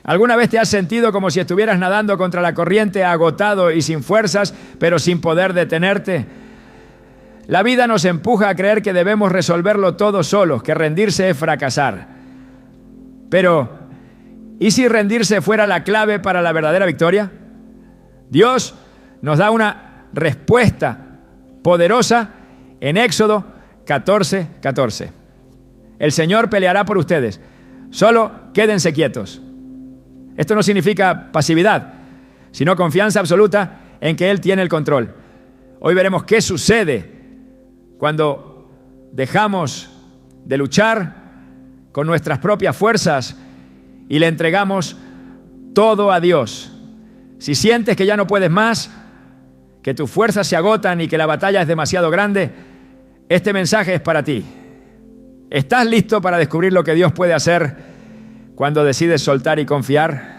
¿Alguna vez te has sentido como si estuvieras nadando contra la corriente, agotado y sin fuerzas, pero sin poder detenerte? La vida nos empuja a creer que debemos resolverlo todo solos, que rendirse es fracasar. Pero, ¿y si rendirse fuera la clave para la verdadera victoria? Dios nos da una respuesta poderosa en Éxodo 14:14. El Señor peleará por ustedes, solo quédense quietos. Esto no significa pasividad, sino confianza absoluta en que Él tiene el control. Hoy veremos qué sucede cuando dejamos de luchar con nuestras propias fuerzas y le entregamos todo a Dios. Si sientes que ya no puedes más, que tus fuerzas se agotan y que la batalla es demasiado grande, este mensaje es para ti. ¿Estás listo para descubrir lo que Dios puede hacer cuando decides soltar y confiar?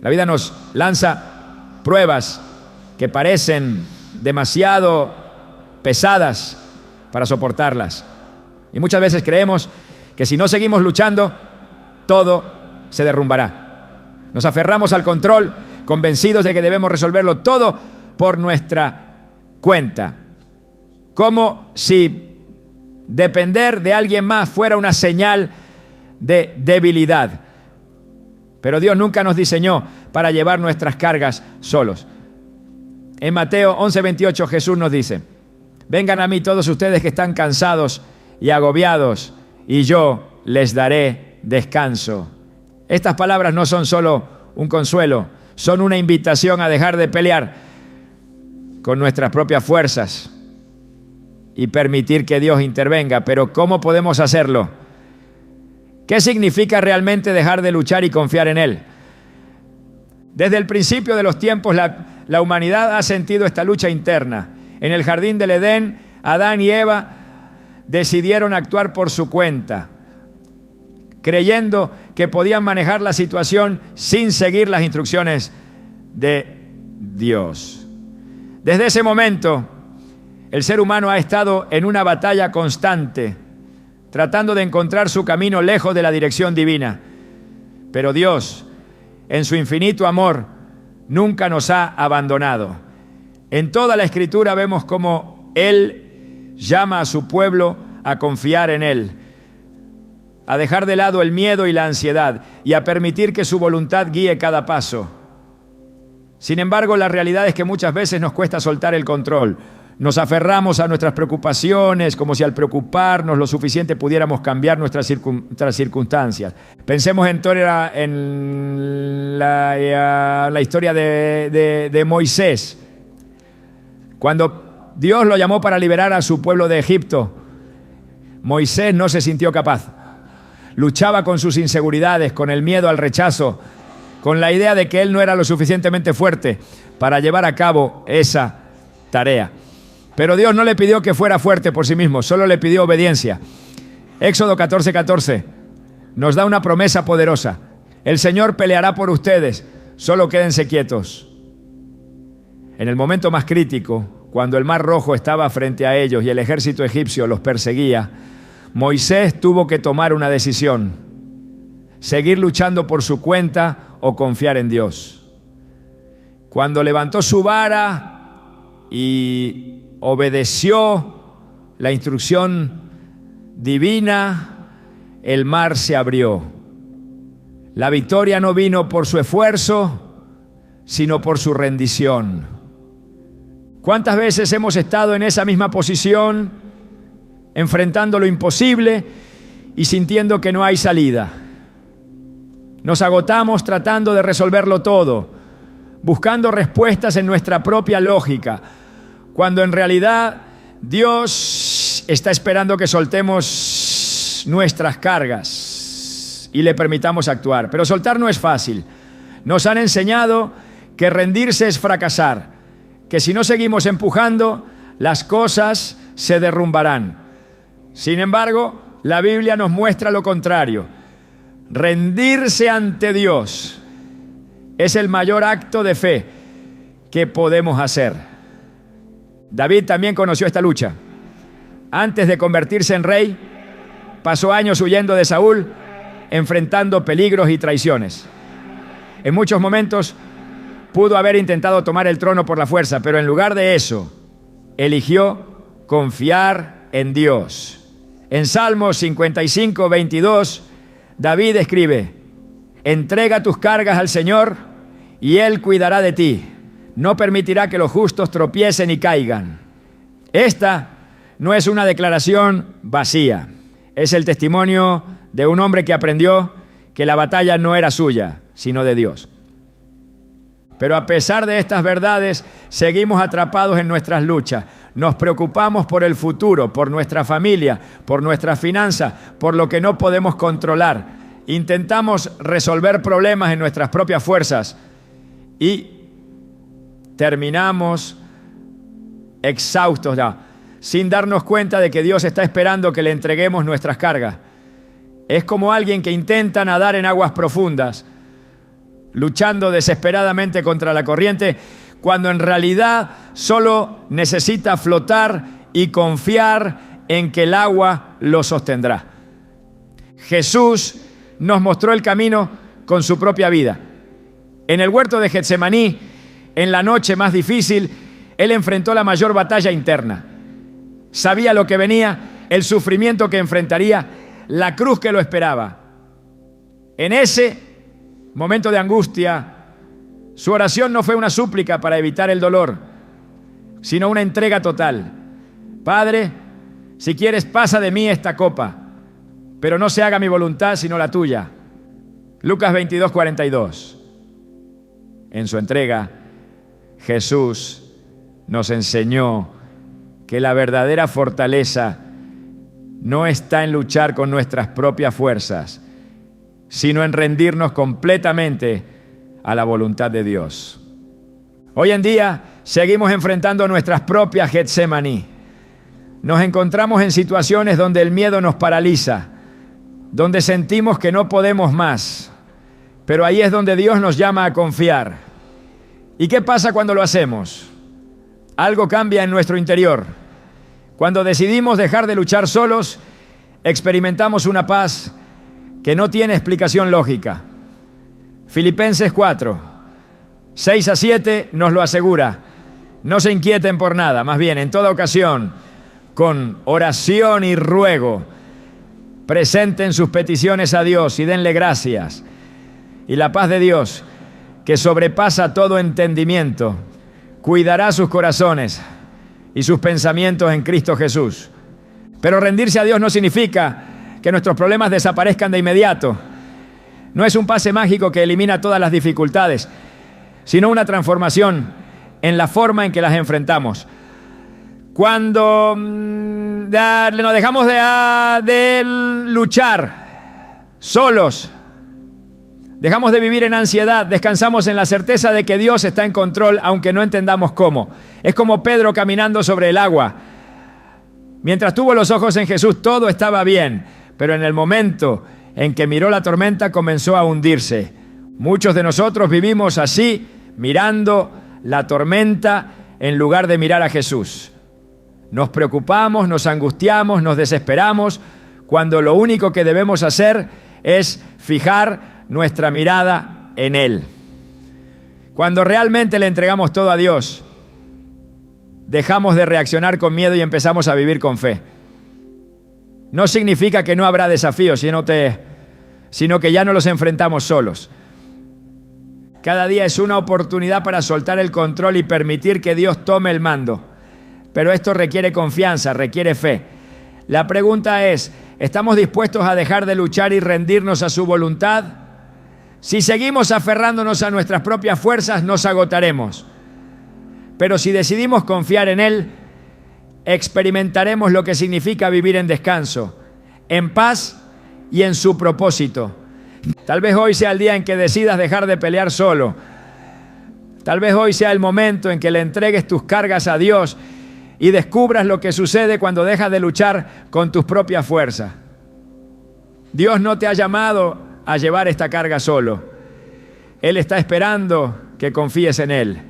La vida nos lanza pruebas que parecen demasiado pesadas para soportarlas. Y muchas veces creemos que si no seguimos luchando, todo se derrumbará. Nos aferramos al control, convencidos de que debemos resolverlo todo por nuestra cuenta. Como si depender de alguien más fuera una señal de debilidad. Pero Dios nunca nos diseñó para llevar nuestras cargas solos. En Mateo 11:28 Jesús nos dice: vengan a mí todos ustedes que están cansados y agobiados, y yo les daré descanso. Estas palabras no son solo un consuelo, son una invitación a dejar de pelear con nuestras propias fuerzas y permitir que Dios intervenga. Pero ¿cómo podemos hacerlo? ¿Qué significa realmente dejar de luchar y confiar en Él? Desde el principio de los tiempos, la humanidad ha sentido esta lucha interna. En el jardín del Edén, Adán y Eva decidieron actuar por su cuenta, creyendo que podían manejar la situación sin seguir las instrucciones de Dios. Desde ese momento, el ser humano ha estado en una batalla constante, tratando de encontrar su camino lejos de la dirección divina. Pero Dios, en su infinito amor, nunca nos ha abandonado. En toda la Escritura vemos cómo Él llama a su pueblo a confiar en Él, a dejar de lado el miedo y la ansiedad y a permitir que su voluntad guíe cada paso. Sin embargo, la realidad es que muchas veces nos cuesta soltar el control. Nos aferramos a nuestras preocupaciones como si al preocuparnos lo suficiente pudiéramos cambiar nuestras circunstancias. Pensemos en la historia de Moisés. Cuando Dios lo llamó para liberar a su pueblo de Egipto, Moisés no se sintió capaz. Luchaba con sus inseguridades, con el miedo al rechazo, con la idea de que él no era lo suficientemente fuerte para llevar a cabo esa tarea. Pero Dios no le pidió que fuera fuerte por sí mismo, solo le pidió obediencia. Éxodo 14:14 nos da una promesa poderosa. El Señor peleará por ustedes, solo quédense quietos. En el momento más crítico, cuando el Mar Rojo estaba frente a ellos y el ejército egipcio los perseguía, Moisés tuvo que tomar una decisión: seguir luchando por su cuenta o confiar en Dios. Cuando levantó su vara y obedeció la instrucción divina, el mar se abrió. La victoria no vino por su esfuerzo, sino por su rendición. ¿Cuántas veces hemos estado en esa misma posición, enfrentando lo imposible y sintiendo que no hay salida? Nos agotamos tratando de resolverlo todo, buscando respuestas en nuestra propia lógica, cuando en realidad Dios está esperando que soltemos nuestras cargas y le permitamos actuar. Pero soltar no es fácil. Nos han enseñado que rendirse es fracasar, que si no seguimos empujando, las cosas se derrumbarán. Sin embargo, la Biblia nos muestra lo contrario. Rendirse ante Dios es el mayor acto de fe que podemos hacer. David también conoció esta lucha. Antes de convertirse en rey, pasó años huyendo de Saúl, enfrentando peligros y traiciones. En muchos momentos pudo haber intentado tomar el trono por la fuerza, pero en lugar de eso, eligió confiar en Dios. En Salmos 55, 22, David escribe: entrega tus cargas al Señor y Él cuidará de ti. No permitirá que los justos tropiecen y caigan. Esta no es una declaración vacía. Es el testimonio de un hombre que aprendió que la batalla no era suya, sino de Dios. Pero a pesar de estas verdades, seguimos atrapados en nuestras luchas. Nos preocupamos por el futuro, por nuestra familia, por nuestras finanzas, por lo que no podemos controlar. Intentamos resolver problemas en nuestras propias fuerzas y terminamos exhaustos ya, sin darnos cuenta de que Dios está esperando que le entreguemos nuestras cargas. Es como alguien que intenta nadar en aguas profundas, luchando desesperadamente contra la corriente, cuando en realidad solo necesita flotar y confiar en que el agua lo sostendrá. Jesús nos mostró el camino con su propia vida. En el huerto de Getsemaní, en la noche más difícil, Él enfrentó la mayor batalla interna. Sabía lo que venía, el sufrimiento que enfrentaría, la cruz que lo esperaba. En ese momento de angustia, su oración no fue una súplica para evitar el dolor, sino una entrega total. Padre, si quieres, pasa de mí esta copa, pero no se haga mi voluntad, sino la tuya. Lucas 22, 42. En su entrega, Jesús nos enseñó que la verdadera fortaleza no está en luchar con nuestras propias fuerzas, sino en rendirnos completamente a la voluntad de Dios. Hoy en día seguimos enfrentando nuestras propias Getsemaní. Nos encontramos en situaciones donde el miedo nos paraliza, donde sentimos que no podemos más, pero ahí es donde Dios nos llama a confiar. ¿Y qué pasa cuando lo hacemos? Algo cambia en nuestro interior. Cuando decidimos dejar de luchar solos, experimentamos una paz que no tiene explicación lógica. Filipenses 4, 6 a 7 nos lo asegura. No se inquieten por nada, más bien en toda ocasión, con oración y ruego, presenten sus peticiones a Dios y denle gracias. Y la paz de Dios, que sobrepasa todo entendimiento, cuidará sus corazones y sus pensamientos en Cristo Jesús. Pero rendirse a Dios no significa que nuestros problemas desaparezcan de inmediato. No es un pase mágico que elimina todas las dificultades, sino una transformación en la forma en que las enfrentamos. Cuando nos dejamos de luchar solos, dejamos de vivir en ansiedad, descansamos en la certeza de que Dios está en control, aunque no entendamos cómo. Es como Pedro caminando sobre el agua. Mientras tuvo los ojos en Jesús, todo estaba bien, pero en el momento en que miró la tormenta, comenzó a hundirse. Muchos de nosotros vivimos así, mirando la tormenta en lugar de mirar a Jesús. Nos preocupamos, nos angustiamos, nos desesperamos, cuando lo único que debemos hacer es fijar nuestra mirada en Él. Cuando realmente le entregamos todo a Dios, dejamos de reaccionar con miedo y empezamos a vivir con fe. No significa que no habrá desafíos, sino que ya no los enfrentamos solos. Cada día es una oportunidad para soltar el control y permitir que Dios tome el mando. Pero esto requiere confianza, requiere fe. La pregunta es, ¿estamos dispuestos a dejar de luchar y rendirnos a su voluntad? Si seguimos aferrándonos a nuestras propias fuerzas, nos agotaremos. Pero si decidimos confiar en Él, experimentaremos lo que significa vivir en descanso, en paz y en su propósito. Tal vez hoy sea el día en que decidas dejar de pelear solo. Tal vez hoy sea el momento en que le entregues tus cargas a Dios y descubras lo que sucede cuando dejas de luchar con tus propias fuerzas. Dios no te ha llamado a llevar esta carga solo. Él está esperando que confíes en Él,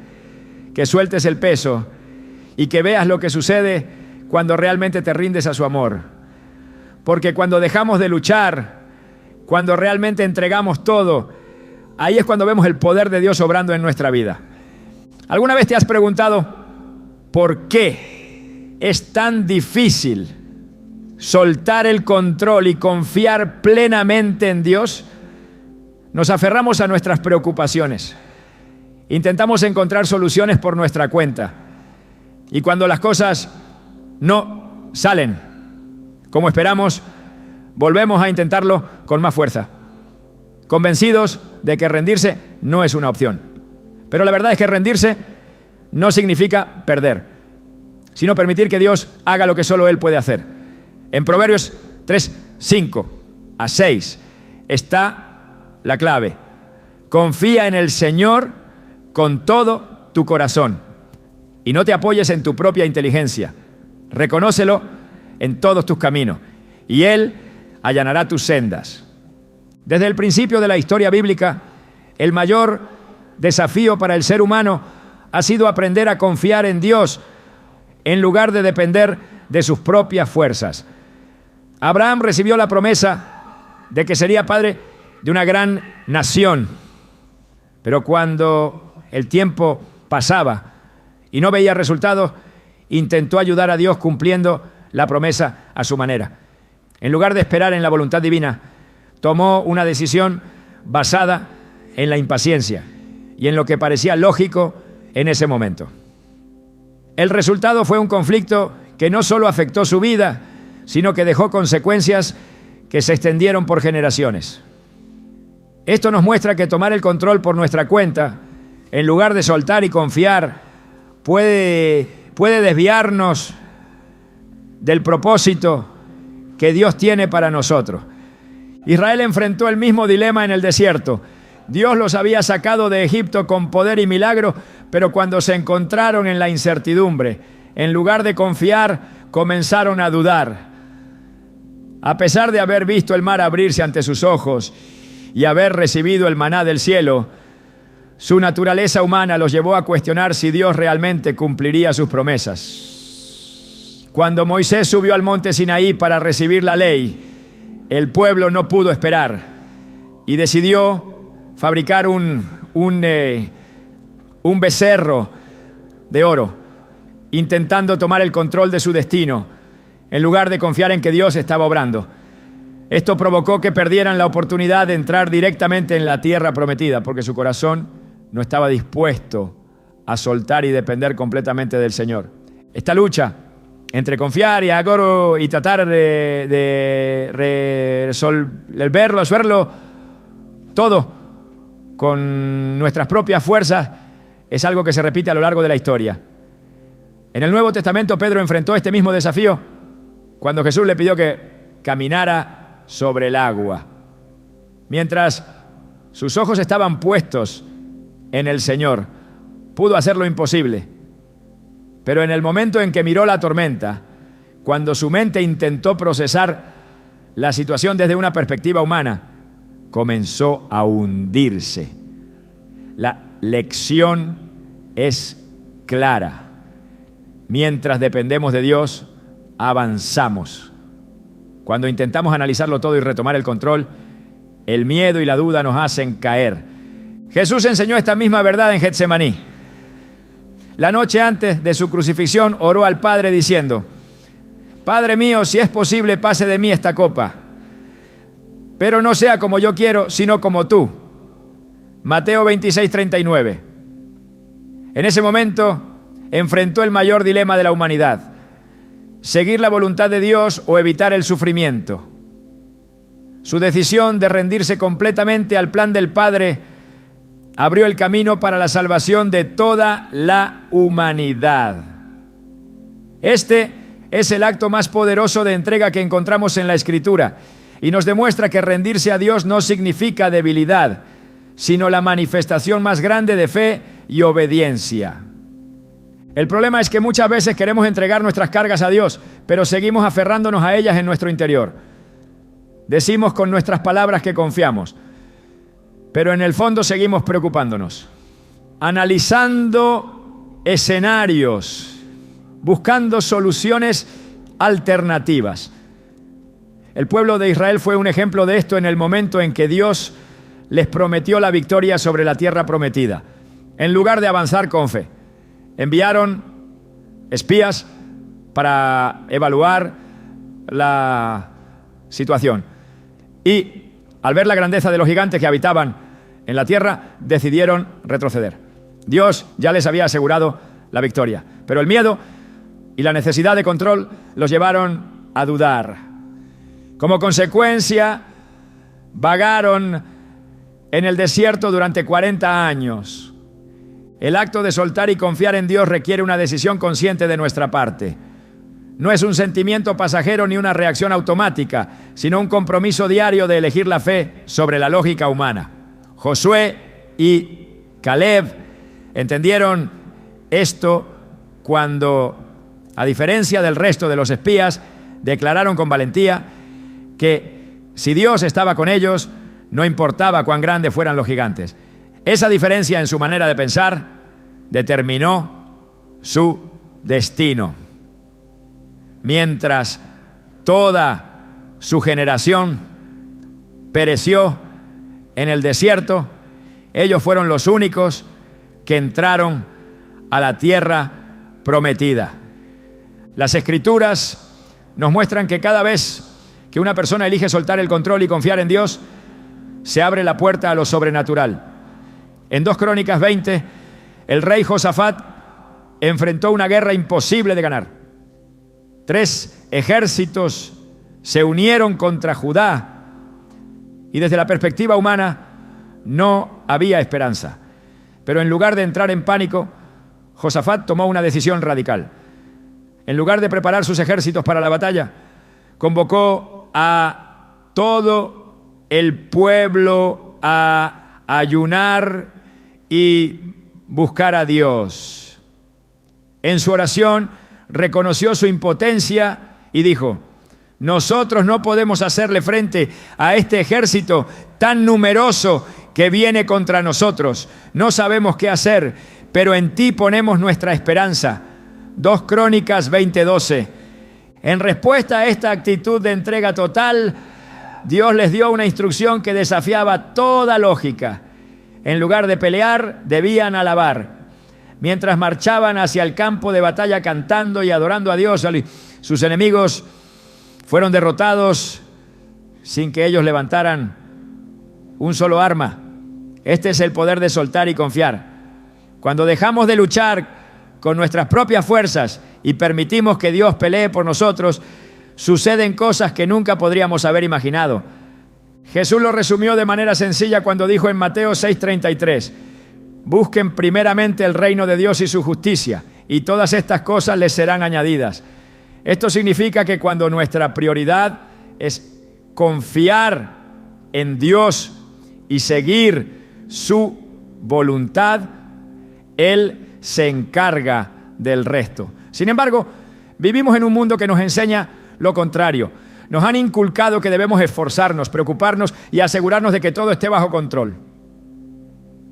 que sueltes el peso y que veas lo que sucede cuando realmente te rindes a su amor. Porque cuando dejamos de luchar, cuando realmente entregamos todo, Ahí es cuando vemos el poder de Dios obrando en nuestra vida. ¿Alguna vez te has preguntado por qué es tan difícil soltar el control y confiar plenamente en Dios? Nos aferramos a nuestras preocupaciones. Intentamos encontrar soluciones por nuestra cuenta. Y cuando las cosas no salen como esperamos, volvemos a intentarlo con más fuerza, convencidos de que rendirse no es una opción. Pero la verdad es que rendirse no significa perder, sino permitir que Dios haga lo que solo Él puede hacer. En Proverbios 3, 5 a 6 está la clave. Confía en el Señor con todo tu corazón y no te apoyes en tu propia inteligencia. Reconócelo en todos tus caminos y Él allanará tus sendas. Desde el principio de la historia bíblica, el mayor desafío para el ser humano ha sido aprender a confiar en Dios en lugar de depender de sus propias fuerzas. Abraham recibió la promesa de que sería padre de una gran nación, pero cuando el tiempo pasaba y no veía resultados, intentó ayudar a Dios cumpliendo la promesa a su manera. En lugar de esperar en la voluntad divina, tomó una decisión basada en la impaciencia y en lo que parecía lógico en ese momento. El resultado fue un conflicto que no solo afectó su vida, sino que dejó consecuencias que se extendieron por generaciones. Esto nos muestra que tomar el control por nuestra cuenta, en lugar de soltar y confiar, puede desviarnos del propósito que Dios tiene para nosotros. Israel enfrentó el mismo dilema en el desierto. Dios los había sacado de Egipto con poder y milagro, pero cuando se encontraron en la incertidumbre, en lugar de confiar, comenzaron a dudar. A pesar de haber visto el mar abrirse ante sus ojos y haber recibido el maná del cielo, su naturaleza humana los llevó a cuestionar si Dios realmente cumpliría sus promesas. Cuando Moisés subió al monte Sinaí para recibir la ley, el pueblo no pudo esperar y decidió fabricar un becerro de oro, intentando tomar el control de su destino, en lugar de confiar en que Dios estaba obrando. Esto provocó que perdieran la oportunidad de entrar directamente en la tierra prometida, porque su corazón no estaba dispuesto a soltar y depender completamente del Señor. Esta lucha entre confiar y tratar de resolverlo todo con nuestras propias fuerzas es algo que se repite a lo largo de la historia. En el Nuevo Testamento Pedro enfrentó este mismo desafío cuando Jesús le pidió que caminara sobre el agua. Mientras sus ojos estaban puestos en el Señor, pudo hacer lo imposible. Pero en el momento en que miró la tormenta, cuando su mente intentó procesar la situación desde una perspectiva humana, comenzó a hundirse. La lección es clara. Mientras dependemos de Dios, avanzamos. Cuando intentamos analizarlo todo y retomar el control, el miedo y la duda nos hacen caer. Jesús enseñó esta misma verdad en Getsemaní. La noche antes de su crucifixión oró al Padre diciendo: Padre mío, si es posible, pase de mí esta copa, pero no sea como yo quiero, sino como tú. Mateo 26:39. En ese momento enfrentó el mayor dilema de la humanidad: seguir la voluntad de Dios o evitar el sufrimiento. Su decisión de rendirse completamente al plan del Padre abrió el camino para la salvación de toda la humanidad. Este es el acto más poderoso de entrega que encontramos en la Escritura y nos demuestra que rendirse a Dios no significa debilidad, sino la manifestación más grande de fe y obediencia. El problema es que muchas veces queremos entregar nuestras cargas a Dios, pero seguimos aferrándonos a ellas en nuestro interior. Decimos con nuestras palabras que confiamos, pero en el fondo seguimos preocupándonos, analizando escenarios, buscando soluciones alternativas. El pueblo de Israel fue un ejemplo de esto en el momento en que Dios les prometió la victoria sobre la tierra prometida. En lugar de avanzar con fe, enviaron espías para evaluar la situación. Y al ver la grandeza de los gigantes que habitaban en la tierra, decidieron retroceder. Dios ya les había asegurado la victoria, pero el miedo y la necesidad de control los llevaron a dudar. Como consecuencia, vagaron en el desierto durante 40 años. El acto de soltar y confiar en Dios requiere una decisión consciente de nuestra parte. No es un sentimiento pasajero ni una reacción automática, sino un compromiso diario de elegir la fe sobre la lógica humana. Josué y Caleb entendieron esto cuando, a diferencia del resto de los espías, declararon con valentía que si Dios estaba con ellos, no importaba cuán grandes fueran los gigantes. Esa diferencia en su manera de pensar determinó su destino. Mientras toda su generación pereció en el desierto, ellos fueron los únicos que entraron a la tierra prometida. Las Escrituras nos muestran que cada vez que una persona elige soltar el control y confiar en Dios, se abre la puerta a lo sobrenatural. En 2 Crónicas 20, el rey Josafat enfrentó una guerra imposible de ganar. 3 ejércitos se unieron contra Judá y desde la perspectiva humana no había esperanza. Pero en lugar de entrar en pánico, Josafat tomó una decisión radical. En lugar de preparar sus ejércitos para la batalla, convocó a todo el pueblo a ayunar y buscar a Dios. En su oración reconoció su impotencia y dijo: nosotros no podemos hacerle frente a este ejército tan numeroso que viene contra nosotros. No sabemos qué hacer, pero en ti ponemos nuestra esperanza. 2 Crónicas 20:12. En respuesta a esta actitud de entrega total, Dios les dio una instrucción que desafiaba toda lógica. En lugar de pelear, debían alabar. Mientras marchaban hacia el campo de batalla cantando y adorando a Dios, sus enemigos fueron derrotados sin que ellos levantaran un solo arma. Este es el poder de soltar y confiar. Cuando dejamos de luchar con nuestras propias fuerzas y permitimos que Dios pelee por nosotros, suceden cosas que nunca podríamos haber imaginado. Jesús lo resumió de manera sencilla cuando dijo en Mateo 6:33: busquen primeramente el reino de Dios y su justicia, y todas estas cosas les serán añadidas. Esto significa que cuando nuestra prioridad es confiar en Dios y seguir su voluntad, Él se encarga del resto. Sin embargo, vivimos en un mundo que nos enseña lo contrario. Nos han inculcado que debemos esforzarnos, preocuparnos y asegurarnos de que todo esté bajo control.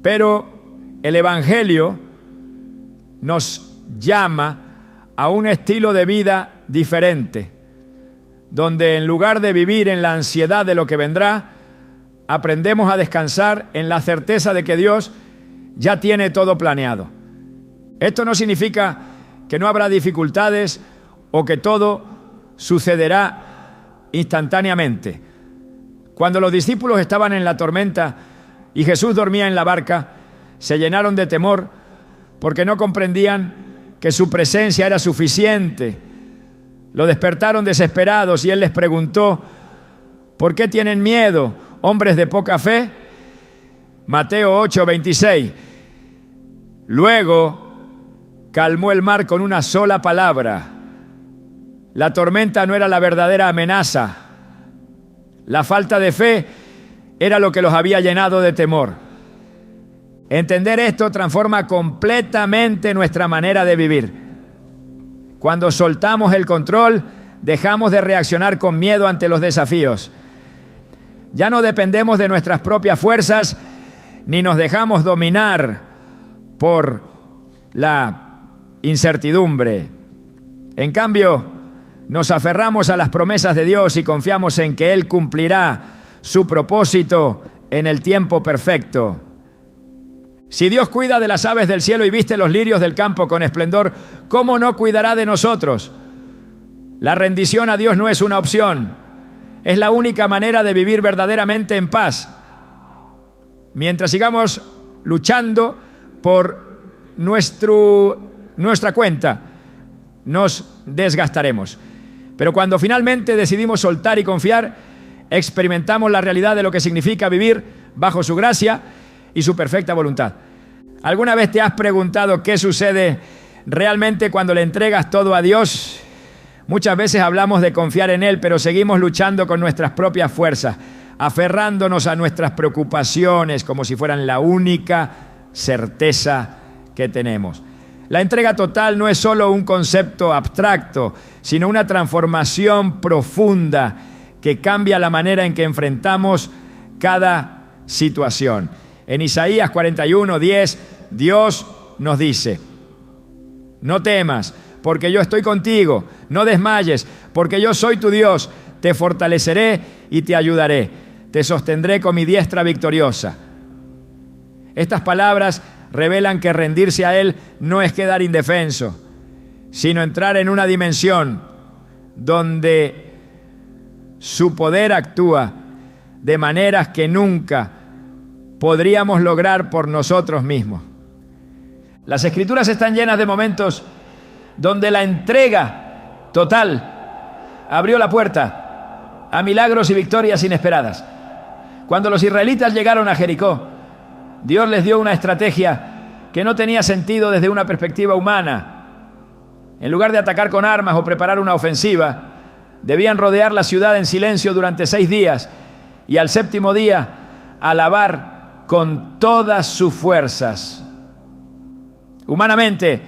Pero el Evangelio nos llama a un estilo de vida diferente, donde en lugar de vivir en la ansiedad de lo que vendrá, aprendemos a descansar en la certeza de que Dios ya tiene todo planeado. Esto no significa que no habrá dificultades o que todo sucederá instantáneamente. Cuando los discípulos estaban en la tormenta y Jesús dormía en la barca, se llenaron de temor porque no comprendían que su presencia era suficiente. Lo despertaron desesperados y Él les preguntó: ¿por qué tienen miedo, hombres de poca fe? Mateo 8:26. Luego calmó el mar con una sola palabra. La tormenta no era la verdadera amenaza. La falta de fe era lo que los había llenado de temor. Entender esto transforma completamente nuestra manera de vivir. Cuando soltamos el control, dejamos de reaccionar con miedo ante los desafíos. Ya no dependemos de nuestras propias fuerzas, ni nos dejamos dominar por la incertidumbre. En cambio, nos aferramos a las promesas de Dios y confiamos en que Él cumplirá su propósito en el tiempo perfecto. Si Dios cuida de las aves del cielo y viste los lirios del campo con esplendor, ¿cómo no cuidará de nosotros? La rendición a Dios no es una opción, es la única manera de vivir verdaderamente en paz. Mientras sigamos luchando por nuestra cuenta, nos desgastaremos. Pero cuando finalmente decidimos soltar y confiar, experimentamos la realidad de lo que significa vivir bajo su gracia y su perfecta voluntad. ¿Alguna vez te has preguntado qué sucede realmente cuando le entregas todo a Dios? Muchas veces hablamos de confiar en Él, pero seguimos luchando con nuestras propias fuerzas, aferrándonos a nuestras preocupaciones como si fueran la única certeza que tenemos. La entrega total no es solo un concepto abstracto, sino una transformación profunda que cambia la manera en que enfrentamos cada situación. En Isaías 41:10, Dios nos dice: no temas, porque yo estoy contigo, no desmayes, porque yo soy tu Dios, te fortaleceré y te ayudaré, te sostendré con mi diestra victoriosa. Estas palabras revelan que rendirse a Él no es quedar indefenso, sino entrar en una dimensión donde su poder actúa de maneras que nunca podríamos lograr por nosotros mismos. Las Escrituras están llenas de momentos donde la entrega total abrió la puerta a milagros y victorias inesperadas. Cuando los israelitas llegaron a Jericó, Dios les dio una estrategia que no tenía sentido desde una perspectiva humana. En lugar de atacar con armas o preparar una ofensiva, debían rodear la ciudad en silencio durante 6 días y al 7º día alabar con todas sus fuerzas. Humanamente,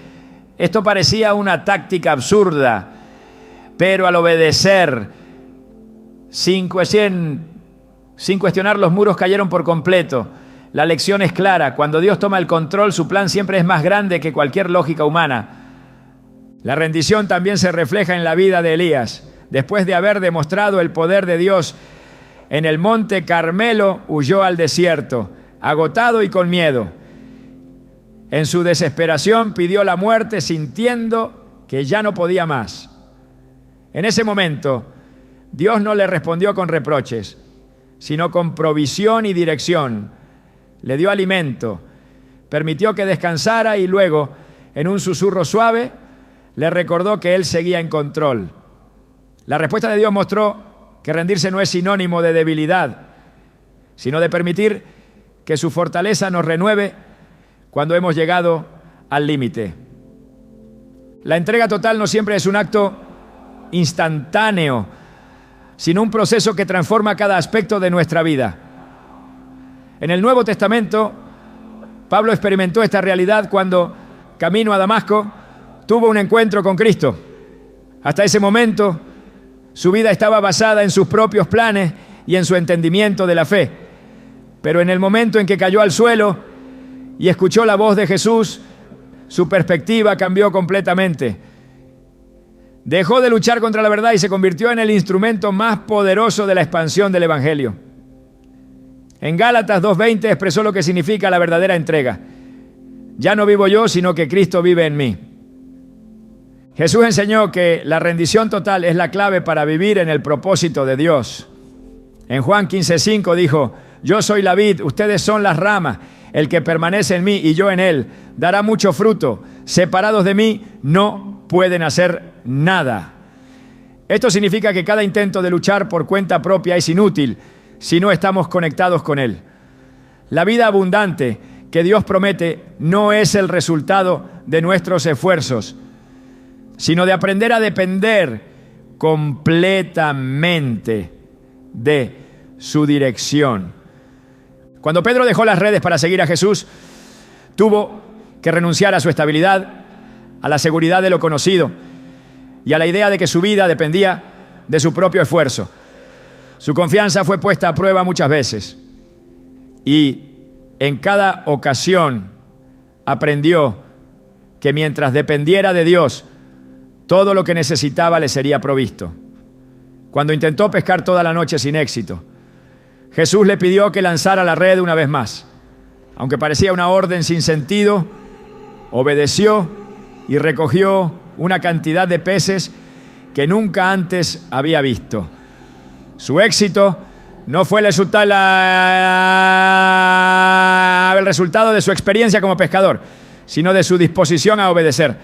esto parecía una táctica absurda, pero al obedecer, sin cuestionar, los muros cayeron por completo. La lección es clara: cuando Dios toma el control, su plan siempre es más grande que cualquier lógica humana. La rendición también se refleja en la vida de Elías. Después de haber demostrado el poder de Dios en el monte Carmelo, huyó al desierto, agotado y con miedo. En su desesperación pidió la muerte, sintiendo que ya no podía más. En ese momento, Dios no le respondió con reproches, sino con provisión y dirección. Le dio alimento, permitió que descansara y luego, en un susurro suave, le recordó que Él seguía en control. La respuesta de Dios mostró que rendirse no es sinónimo de debilidad, sino de permitir que su fortaleza nos renueve cuando hemos llegado al límite. La entrega total no siempre es un acto instantáneo, sino un proceso que transforma cada aspecto de nuestra vida. En el Nuevo Testamento, Pablo experimentó esta realidad cuando, camino a Damasco, tuvo un encuentro con Cristo. Hasta ese momento, su vida estaba basada en sus propios planes y en su entendimiento de la fe. Pero en el momento en que cayó al suelo y escuchó la voz de Jesús, su perspectiva cambió completamente. Dejó de luchar contra la verdad y se convirtió en el instrumento más poderoso de la expansión del Evangelio. En Gálatas 2:20 expresó lo que significa la verdadera entrega. Ya no vivo yo, sino que Cristo vive en mí. Jesús enseñó que la rendición total es la clave para vivir en el propósito de Dios. En Juan 15:5 dijo: yo soy la vid, ustedes son las ramas. El que permanece en mí y yo en él dará mucho fruto. Separados de mí no pueden hacer nada. Esto significa que cada intento de luchar por cuenta propia es inútil si no estamos conectados con Él. La vida abundante que Dios promete no es el resultado de nuestros esfuerzos, sino de aprender a depender completamente de su dirección. Cuando Pedro dejó las redes para seguir a Jesús, tuvo que renunciar a su estabilidad, a la seguridad de lo conocido y a la idea de que su vida dependía de su propio esfuerzo. Su confianza fue puesta a prueba muchas veces y en cada ocasión aprendió que mientras dependiera de Dios, todo lo que necesitaba le sería provisto. Cuando intentó pescar toda la noche sin éxito, Jesús le pidió que lanzara la red una vez más. Aunque parecía una orden sin sentido, obedeció y recogió una cantidad de peces que nunca antes había visto. Su éxito no fue el resultado de su experiencia como pescador, sino de su disposición a obedecer,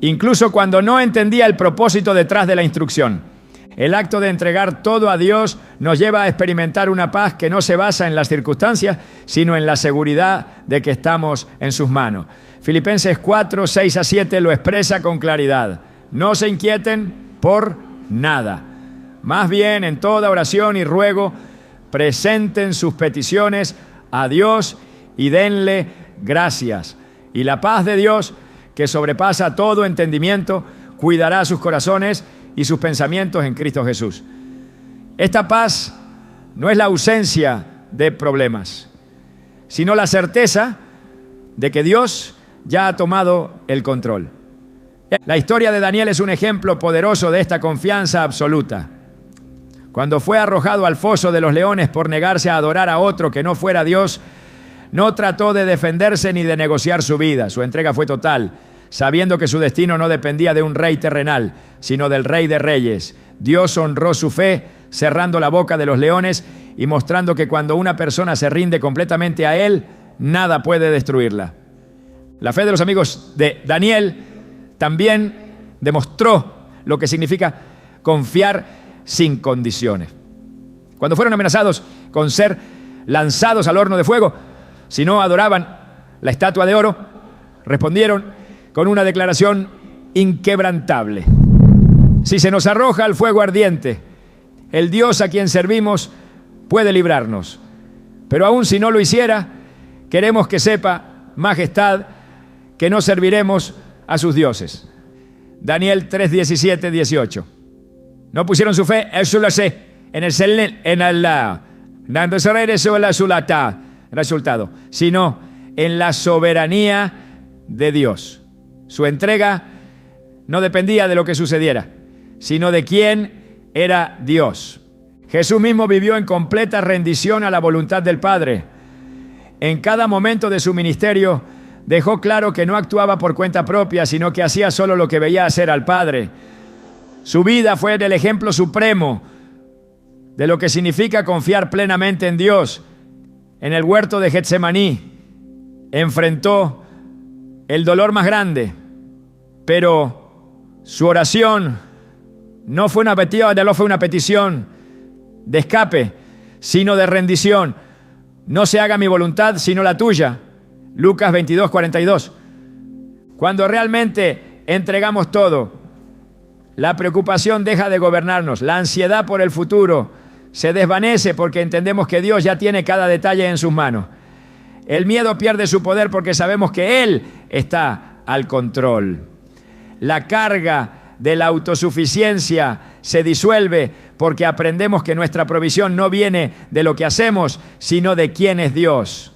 incluso cuando no entendía el propósito detrás de la instrucción. El acto de entregar todo a Dios nos lleva a experimentar una paz que no se basa en las circunstancias, sino en la seguridad de que estamos en sus manos. Filipenses 4, 6 a 7 lo expresa con claridad. No se inquieten por nada. Más bien, en toda oración y ruego, presenten sus peticiones a Dios y denle gracias. Y la paz de Dios, que sobrepasa todo entendimiento, cuidará sus corazones y sus pensamientos en Cristo Jesús. Esta paz no es la ausencia de problemas, sino la certeza de que Dios ya ha tomado el control. La historia de Daniel es un ejemplo poderoso de esta confianza absoluta. Cuando fue arrojado al foso de los leones por negarse a adorar a otro que no fuera Dios, no trató de defenderse ni de negociar su vida. Su entrega fue total, sabiendo que su destino no dependía de un rey terrenal, sino del Rey de Reyes. Dios honró su fe, cerrando la boca de los leones y mostrando que cuando una persona se rinde completamente a Él, nada puede destruirla. La fe de los amigos de Daniel también demostró lo que significa confiar sin condiciones. Cuando fueron amenazados con ser lanzados al horno de fuego si no adoraban la estatua de oro, respondieron con una declaración inquebrantable: si se nos arroja al fuego ardiente, el Dios a quien servimos puede librarnos. Pero aun si no lo hiciera, queremos que sepa, Majestad, que no serviremos a sus dioses. Daniel 3, 17, 18. No pusieron su fe, eso lo sé, en el resultado, sino en la soberanía de Dios. Su entrega no dependía de lo que sucediera, sino de quién era Dios. Jesús mismo vivió en completa rendición a la voluntad del Padre. En cada momento de su ministerio dejó claro que no actuaba por cuenta propia, sino que hacía solo lo que veía hacer al Padre. Su vida fue el ejemplo supremo de lo que significa confiar plenamente en Dios. En el huerto de Getsemaní enfrentó el dolor más grande, pero su oración no fue una petición de escape, sino de rendición. No se haga mi voluntad, sino la tuya. Lucas 22, 42. Cuando realmente entregamos todo, la preocupación deja de gobernarnos, la ansiedad por el futuro se desvanece porque entendemos que Dios ya tiene cada detalle en sus manos. El miedo pierde su poder porque sabemos que Él está al control. La carga de la autosuficiencia se disuelve porque aprendemos que nuestra provisión no viene de lo que hacemos, sino de quién es Dios.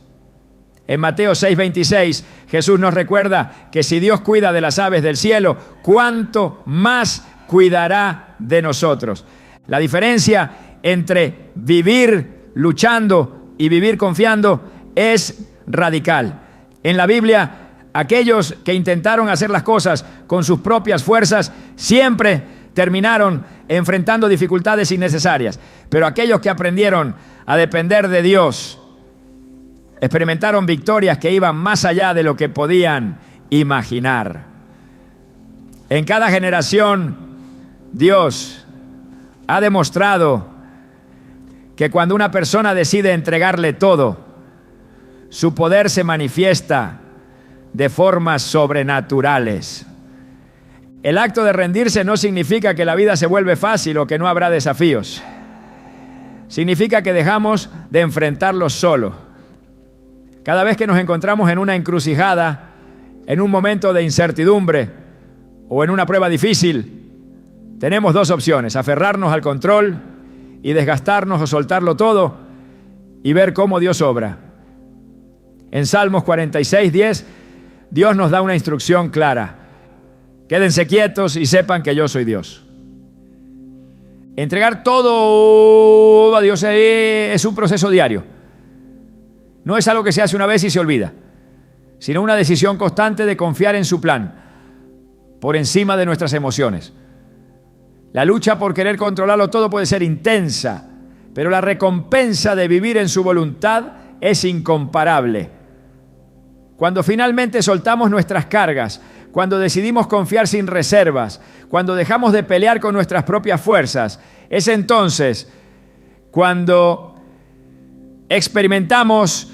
En Mateo 6:26, Jesús nos recuerda que si Dios cuida de las aves del cielo, ¿cuánto más cuidará de nosotros? La diferencia entre vivir luchando y vivir confiando es radical. En la Biblia, aquellos que intentaron hacer las cosas con sus propias fuerzas siempre terminaron enfrentando dificultades innecesarias. Pero aquellos que aprendieron a depender de Dios experimentaron victorias que iban más allá de lo que podían imaginar. En cada generación, Dios ha demostrado que cuando una persona decide entregarle todo, su poder se manifiesta de formas sobrenaturales. El acto de rendirse no significa que la vida se vuelve fácil o que no habrá desafíos. Significa que dejamos de enfrentarlos solo. Cada vez que nos encontramos en una encrucijada, en un momento de incertidumbre o en una prueba difícil, tenemos dos opciones: aferrarnos al control y desgastarnos o soltarlo todo y ver cómo Dios obra. En Salmos 46:10, Dios nos da una instrucción clara: quédense quietos y sepan que yo soy Dios. Entregar todo a Dios es un proceso diario. No es algo que se hace una vez y se olvida, sino una decisión constante de confiar en su plan, por encima de nuestras emociones. La lucha por querer controlarlo todo puede ser intensa, pero la recompensa de vivir en su voluntad es incomparable. Cuando finalmente soltamos nuestras cargas, cuando decidimos confiar sin reservas, cuando dejamos de pelear con nuestras propias fuerzas, es entonces cuando experimentamos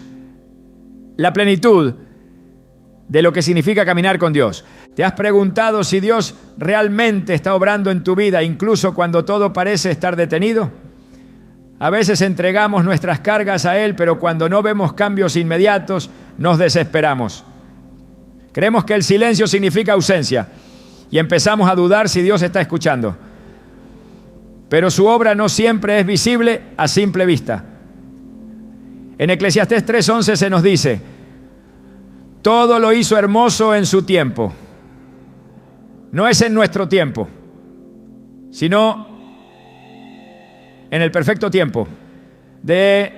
la plenitud de lo que significa caminar con Dios. ¿Te has preguntado si Dios realmente está obrando en tu vida, incluso cuando todo parece estar detenido? A veces entregamos nuestras cargas a Él, pero cuando no vemos cambios inmediatos, nos desesperamos. Creemos que el silencio significa ausencia y empezamos a dudar si Dios está escuchando. Pero su obra no siempre es visible a simple vista. En Eclesiastés 3:11 se nos dice: todo lo hizo hermoso en su tiempo. No es en nuestro tiempo, sino en el perfecto tiempo de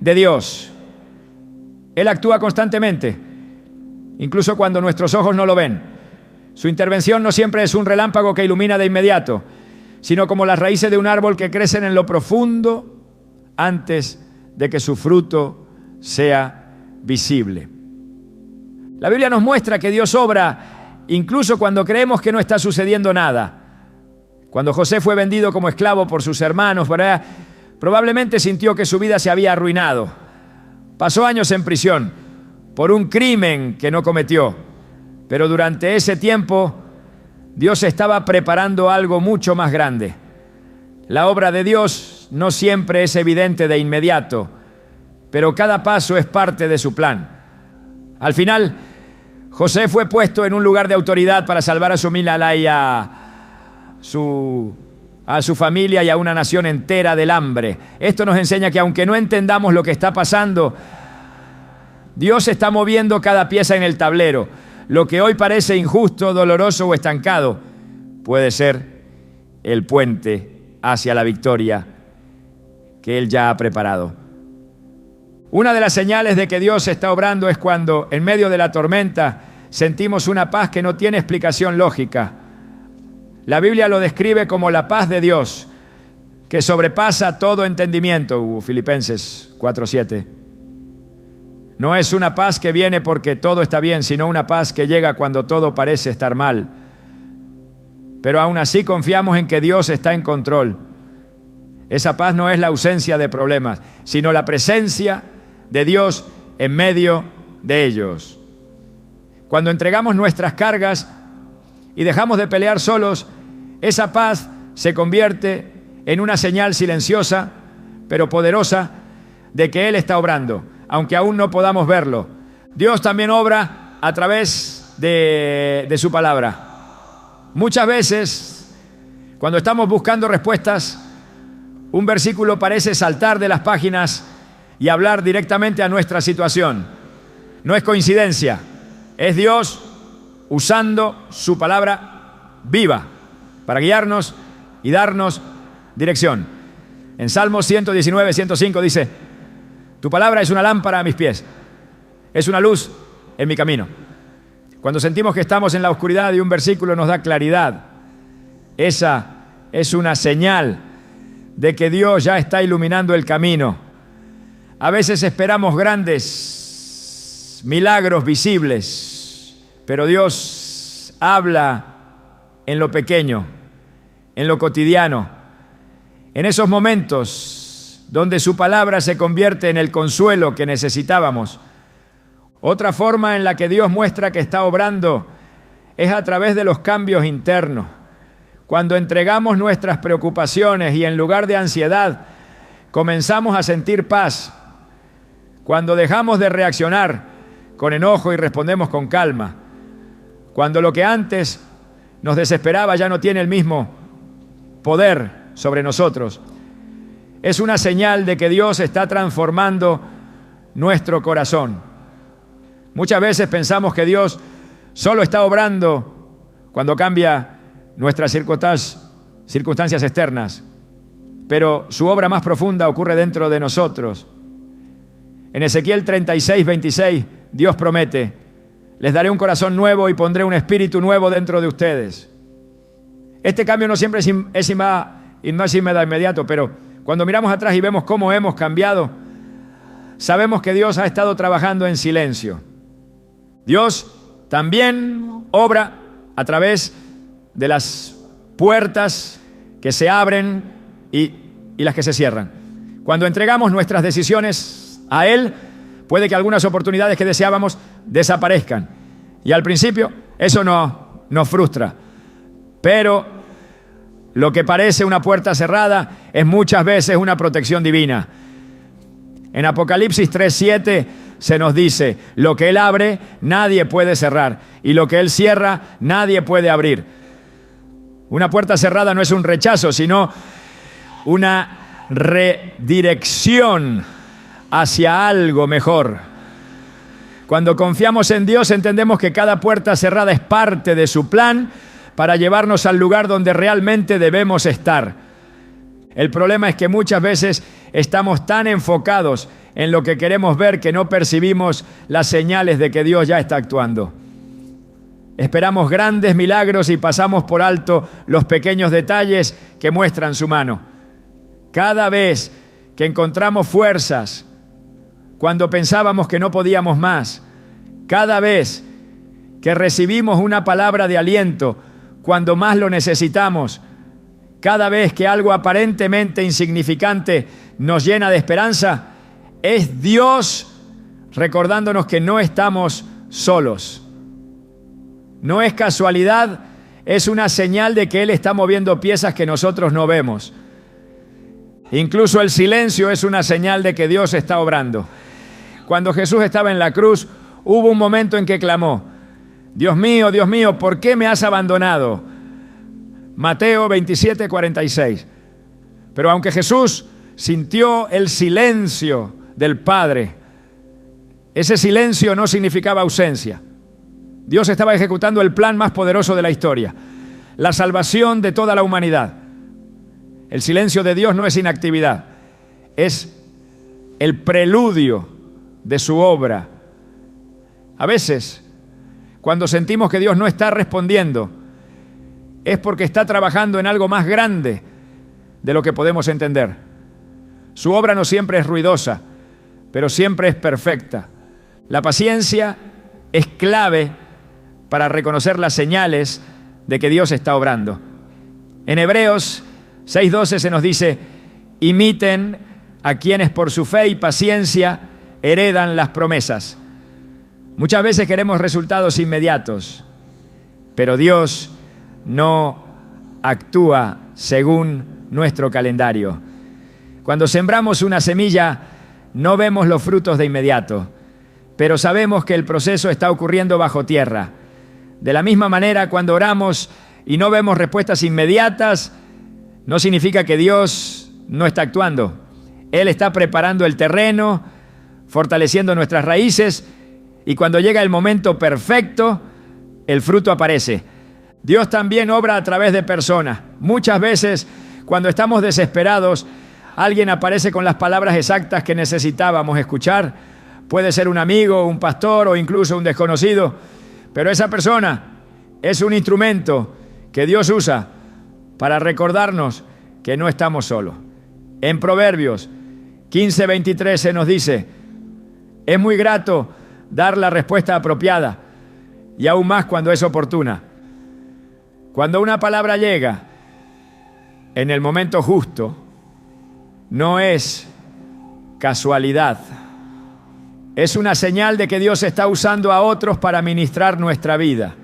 Dios. Él actúa constantemente, incluso cuando nuestros ojos no lo ven. Su intervención no siempre es un relámpago que ilumina de inmediato, sino como las raíces de un árbol que crecen en lo profundo antes de que su fruto sea visible. La Biblia nos muestra que Dios obra incluso cuando creemos que no está sucediendo nada. Cuando José fue vendido como esclavo por sus hermanos, ¿verdad?, probablemente sintió que su vida se había arruinado. Pasó años en prisión por un crimen que no cometió, pero durante ese tiempo Dios estaba preparando algo mucho más grande. La obra de Dios no siempre es evidente de inmediato, pero cada paso es parte de su plan. Al final, José fue puesto en un lugar de autoridad para salvar a su familia y a su familia y a una nación entera del hambre. Esto nos enseña que aunque no entendamos lo que está pasando, Dios está moviendo cada pieza en el tablero. Lo que hoy parece injusto, doloroso o estancado puede ser el puente hacia la victoria que Él ya ha preparado. Una de las señales de que Dios está obrando es cuando, en medio de la tormenta, sentimos una paz que no tiene explicación lógica. La Biblia lo describe como la paz de Dios, que sobrepasa todo entendimiento. Filipenses 4:7. No es una paz que viene porque todo está bien, sino una paz que llega cuando todo parece estar mal. Pero aún así confiamos en que Dios está en control. Esa paz no es la ausencia de problemas, sino la presencia de Dios en medio de ellos. Cuando entregamos nuestras cargas y dejamos de pelear solos, esa paz se convierte en una señal silenciosa, pero poderosa, de que Él está obrando, aunque aún no podamos verlo. Dios también obra a través de su palabra. Muchas veces, cuando estamos buscando respuestas, un versículo parece saltar de las páginas y hablar directamente a nuestra situación. No es coincidencia, es Dios usando su palabra viva para guiarnos y darnos dirección. En Salmos 119, 105 dice: tu palabra es una lámpara a mis pies, es una luz en mi camino. Cuando sentimos que estamos en la oscuridad y un versículo nos da claridad, esa es una señal de que Dios ya está iluminando el camino. A veces esperamos grandes milagros visibles, pero Dios habla en lo pequeño, en lo cotidiano, en esos momentos donde su palabra se convierte en el consuelo que necesitábamos. Otra forma en la que Dios muestra que está obrando es a través de los cambios internos. Cuando entregamos nuestras preocupaciones y en lugar de ansiedad, comenzamos a sentir paz. Cuando dejamos de reaccionar con enojo y respondemos con calma. Cuando lo que antes nos desesperaba ya no tiene el mismo poder sobre nosotros. Es una señal de que Dios está transformando nuestro corazón. Muchas veces pensamos que Dios solo está obrando cuando cambia nuestras circunstancias externas, pero su obra más profunda ocurre dentro de nosotros. En Ezequiel 36, 26, Dios promete: les daré un corazón nuevo y pondré un espíritu nuevo dentro de ustedes. Este cambio no siempre es inmediato, pero cuando miramos atrás y vemos cómo hemos cambiado, sabemos que Dios ha estado trabajando en silencio. Dios también obra a través de las puertas que se abren y las que se cierran. Cuando entregamos nuestras decisiones a Él, puede que algunas oportunidades que deseábamos desaparezcan. Y al principio eso nos frustra. Pero lo que parece una puerta cerrada es muchas veces una protección divina. En Apocalipsis 3:7 se nos dice: lo que Él abre, nadie puede cerrar, y lo que Él cierra, nadie puede abrir. Una puerta cerrada no es un rechazo, sino una redirección hacia algo mejor. Cuando confiamos en Dios, entendemos que cada puerta cerrada es parte de su plan para llevarnos al lugar donde realmente debemos estar. El problema es que muchas veces estamos tan enfocados en lo que queremos ver que no percibimos las señales de que Dios ya está actuando. Esperamos grandes milagros y pasamos por alto los pequeños detalles que muestran su mano. Cada vez que encontramos fuerzas cuando pensábamos que no podíamos más, cada vez que recibimos una palabra de aliento cuando más lo necesitamos, cada vez que algo aparentemente insignificante nos llena de esperanza, es Dios recordándonos que no estamos solos. No es casualidad, es una señal de que Él está moviendo piezas que nosotros no vemos. Incluso el silencio es una señal de que Dios está obrando. Cuando Jesús estaba en la cruz, hubo un momento en que clamó: Dios mío, ¿por qué me has abandonado? Mateo 27, 46. Pero aunque Jesús sintió el silencio del Padre, ese silencio no significaba ausencia. Dios estaba ejecutando el plan más poderoso de la historia, la salvación de toda la humanidad. El silencio de Dios no es inactividad, es el preludio de su obra. A veces, cuando sentimos que Dios no está respondiendo, es porque está trabajando en algo más grande de lo que podemos entender. Su obra no siempre es ruidosa, pero siempre es perfecta. La paciencia es clave para reconocer las señales de que Dios está obrando. En Hebreos 6:12 se nos dice: imiten a quienes por su fe y paciencia heredan las promesas. Muchas veces queremos resultados inmediatos, pero Dios no actúa según nuestro calendario. Cuando sembramos una semilla, no vemos los frutos de inmediato, pero sabemos que el proceso está ocurriendo bajo tierra. De la misma manera, cuando oramos y no vemos respuestas inmediatas, no significa que Dios no está actuando. Él está preparando el terreno, fortaleciendo nuestras raíces, y cuando llega el momento perfecto, el fruto aparece. Dios también obra a través de personas. Muchas veces, cuando estamos desesperados, alguien aparece con las palabras exactas que necesitábamos escuchar. Puede ser un amigo, un pastor o incluso un desconocido, pero esa persona es un instrumento que Dios usa para recordarnos que no estamos solos. En Proverbios 15:23 se nos dice: es muy grato dar la respuesta apropiada, y aún más cuando es oportuna. Cuando una palabra llega en el momento justo, no es casualidad. Es una señal de que Dios está usando a otros para ministrar nuestra vida.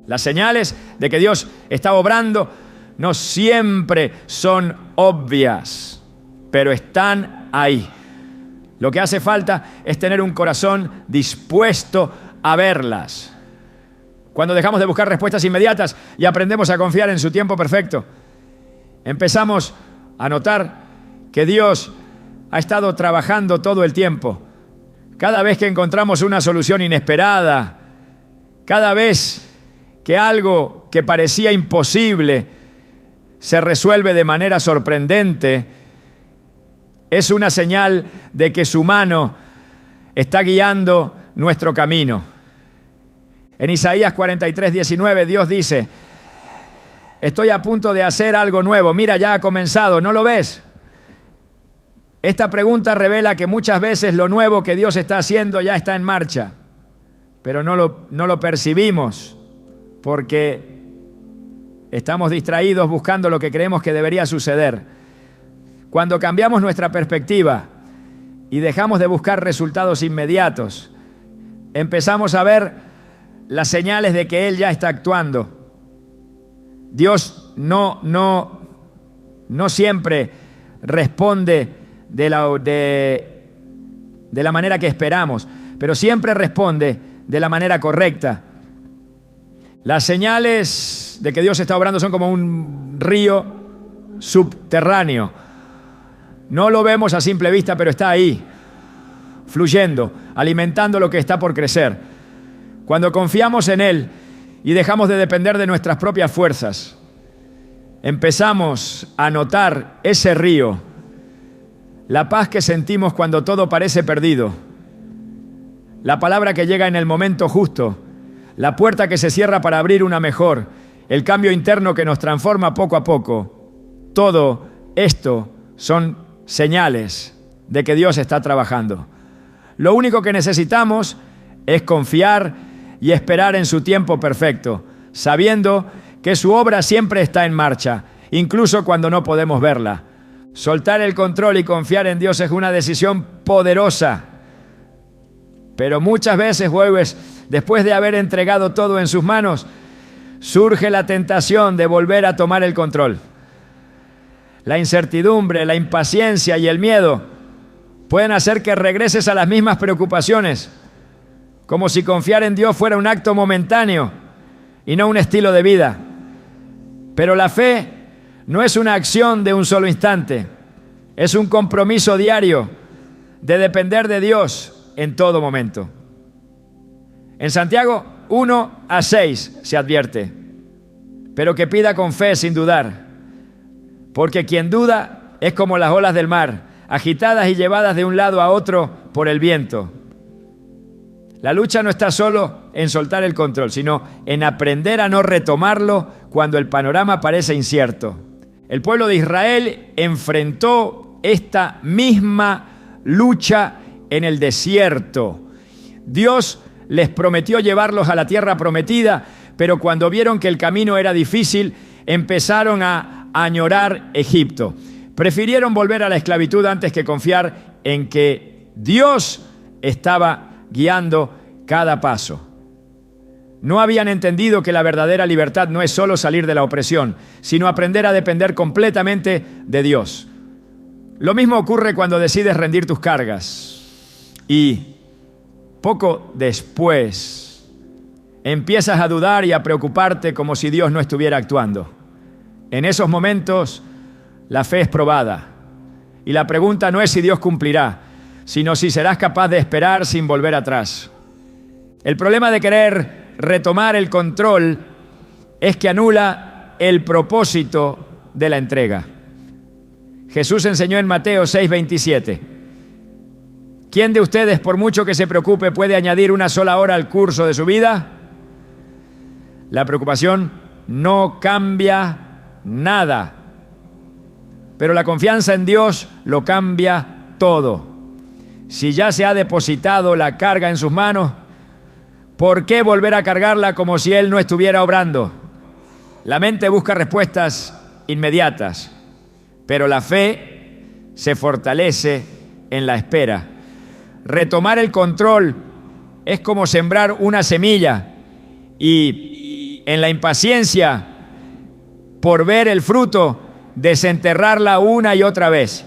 Las señales de que Dios está obrando no siempre son obvias, pero están ahí. Lo que hace falta es tener un corazón dispuesto a verlas. Cuando dejamos de buscar respuestas inmediatas y aprendemos a confiar en su tiempo perfecto, empezamos a notar que Dios ha estado trabajando todo el tiempo. Cada vez que encontramos una solución inesperada, cada vez que algo que parecía imposible se resuelve de manera sorprendente, es una señal de que su mano está guiando nuestro camino. En Isaías 43:19 Dios dice: estoy a punto de hacer algo nuevo, mira, ya ha comenzado, ¿no lo ves? Esta pregunta revela que muchas veces lo nuevo que Dios está haciendo ya está en marcha, pero no lo percibimos porque estamos distraídos buscando lo que creemos que debería suceder. Cuando cambiamos nuestra perspectiva y dejamos de buscar resultados inmediatos, empezamos a ver las señales de que Él ya está actuando. Dios no siempre responde de la manera que esperamos, pero siempre responde de la manera correcta. Las señales de que Dios está obrando son como un río subterráneo. No lo vemos a simple vista, pero está ahí, fluyendo, alimentando lo que está por crecer. Cuando confiamos en Él y dejamos de depender de nuestras propias fuerzas, empezamos a notar ese río, la paz que sentimos cuando todo parece perdido, la palabra que llega en el momento justo, la puerta que se cierra para abrir una mejor, el cambio interno que nos transforma poco a poco. Todo esto son señales de que Dios está trabajando. Lo único que necesitamos es confiar y esperar en su tiempo perfecto, sabiendo que su obra siempre está en marcha, incluso cuando no podemos verla. Soltar el control y confiar en Dios es una decisión poderosa, pero muchas veces, después de haber entregado todo en sus manos, surge la tentación de volver a tomar el control. La incertidumbre, la impaciencia y el miedo pueden hacer que regreses a las mismas preocupaciones, como si confiar en Dios fuera un acto momentáneo y no un estilo de vida. Pero la fe no es una acción de un solo instante, es un compromiso diario de depender de Dios en todo momento. En Santiago 1-6 se advierte: pero que pida con fe sin dudar, porque quien duda es como las olas del mar, agitadas y llevadas de un lado a otro por el viento. La lucha no está solo en soltar el control, sino en aprender a no retomarlo cuando el panorama parece incierto. El pueblo de Israel enfrentó esta misma lucha en el desierto. Dios les prometió llevarlos a la tierra prometida, pero cuando vieron que el camino era difícil, empezaron a añorar Egipto. Prefirieron volver a la esclavitud antes que confiar en que Dios estaba guiando cada paso. No habían entendido que la verdadera libertad no es solo salir de la opresión, sino aprender a depender completamente de Dios. Lo mismo ocurre cuando decides rendir tus cargas y poco después empiezas a dudar y a preocuparte como si Dios no estuviera actuando. En esos momentos la fe es probada y la pregunta no es si Dios cumplirá, sino si serás capaz de esperar sin volver atrás. El problema de querer retomar el control es que anula el propósito de la entrega. Jesús enseñó en Mateo 6:27: ¿quién de ustedes, por mucho que se preocupe, puede añadir una sola hora al curso de su vida? La preocupación no cambia nada, pero la confianza en Dios lo cambia todo. Si ya se ha depositado la carga en sus manos, ¿por qué volver a cargarla como si Él no estuviera obrando? La mente busca respuestas inmediatas, pero la fe se fortalece en la espera. Retomar el control es como sembrar una semilla y en la impaciencia por ver el fruto, desenterrarla una y otra vez.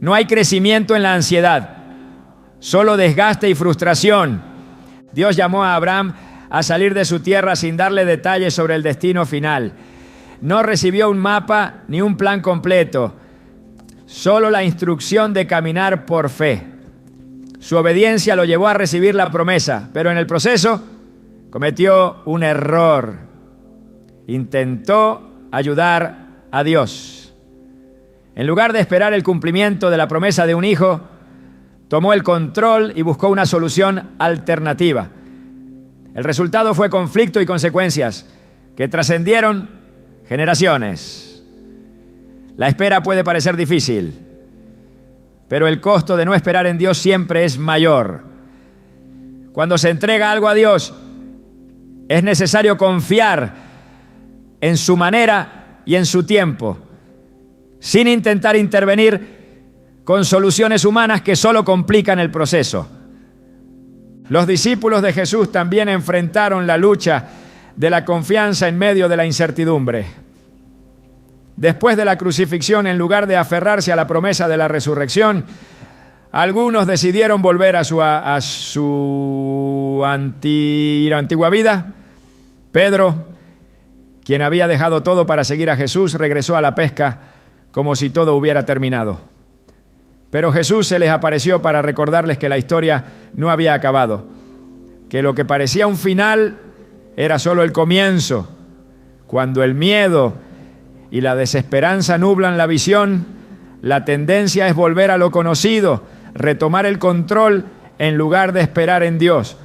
No hay crecimiento en la ansiedad, solo desgaste y frustración. Dios llamó a Abraham a salir de su tierra sin darle detalles sobre el destino final. No recibió un mapa ni un plan completo, solo la instrucción de caminar por fe. Su obediencia lo llevó a recibir la promesa, pero en el proceso cometió un error. Intentó ayudar a Dios. En lugar de esperar el cumplimiento de la promesa de un hijo, tomó el control y buscó una solución alternativa. El resultado fue conflicto y consecuencias que trascendieron generaciones. La espera puede parecer difícil, pero el costo de no esperar en Dios siempre es mayor. Cuando se entrega algo a Dios, es necesario confiar en su manera y en su tiempo, sin intentar intervenir con soluciones humanas que solo complican el proceso. Los discípulos de Jesús también enfrentaron la lucha de la confianza en medio de la incertidumbre. Después de la crucifixión, en lugar de aferrarse a la promesa de la resurrección, algunos decidieron volver a su antigua vida. Pedro, quien había dejado todo para seguir a Jesús, regresó a la pesca como si todo hubiera terminado. Pero Jesús se les apareció para recordarles que la historia no había acabado, que lo que parecía un final era solo el comienzo. Cuando el miedo y la desesperanza nublan la visión, la tendencia es volver a lo conocido, retomar el control en lugar de esperar en Dios.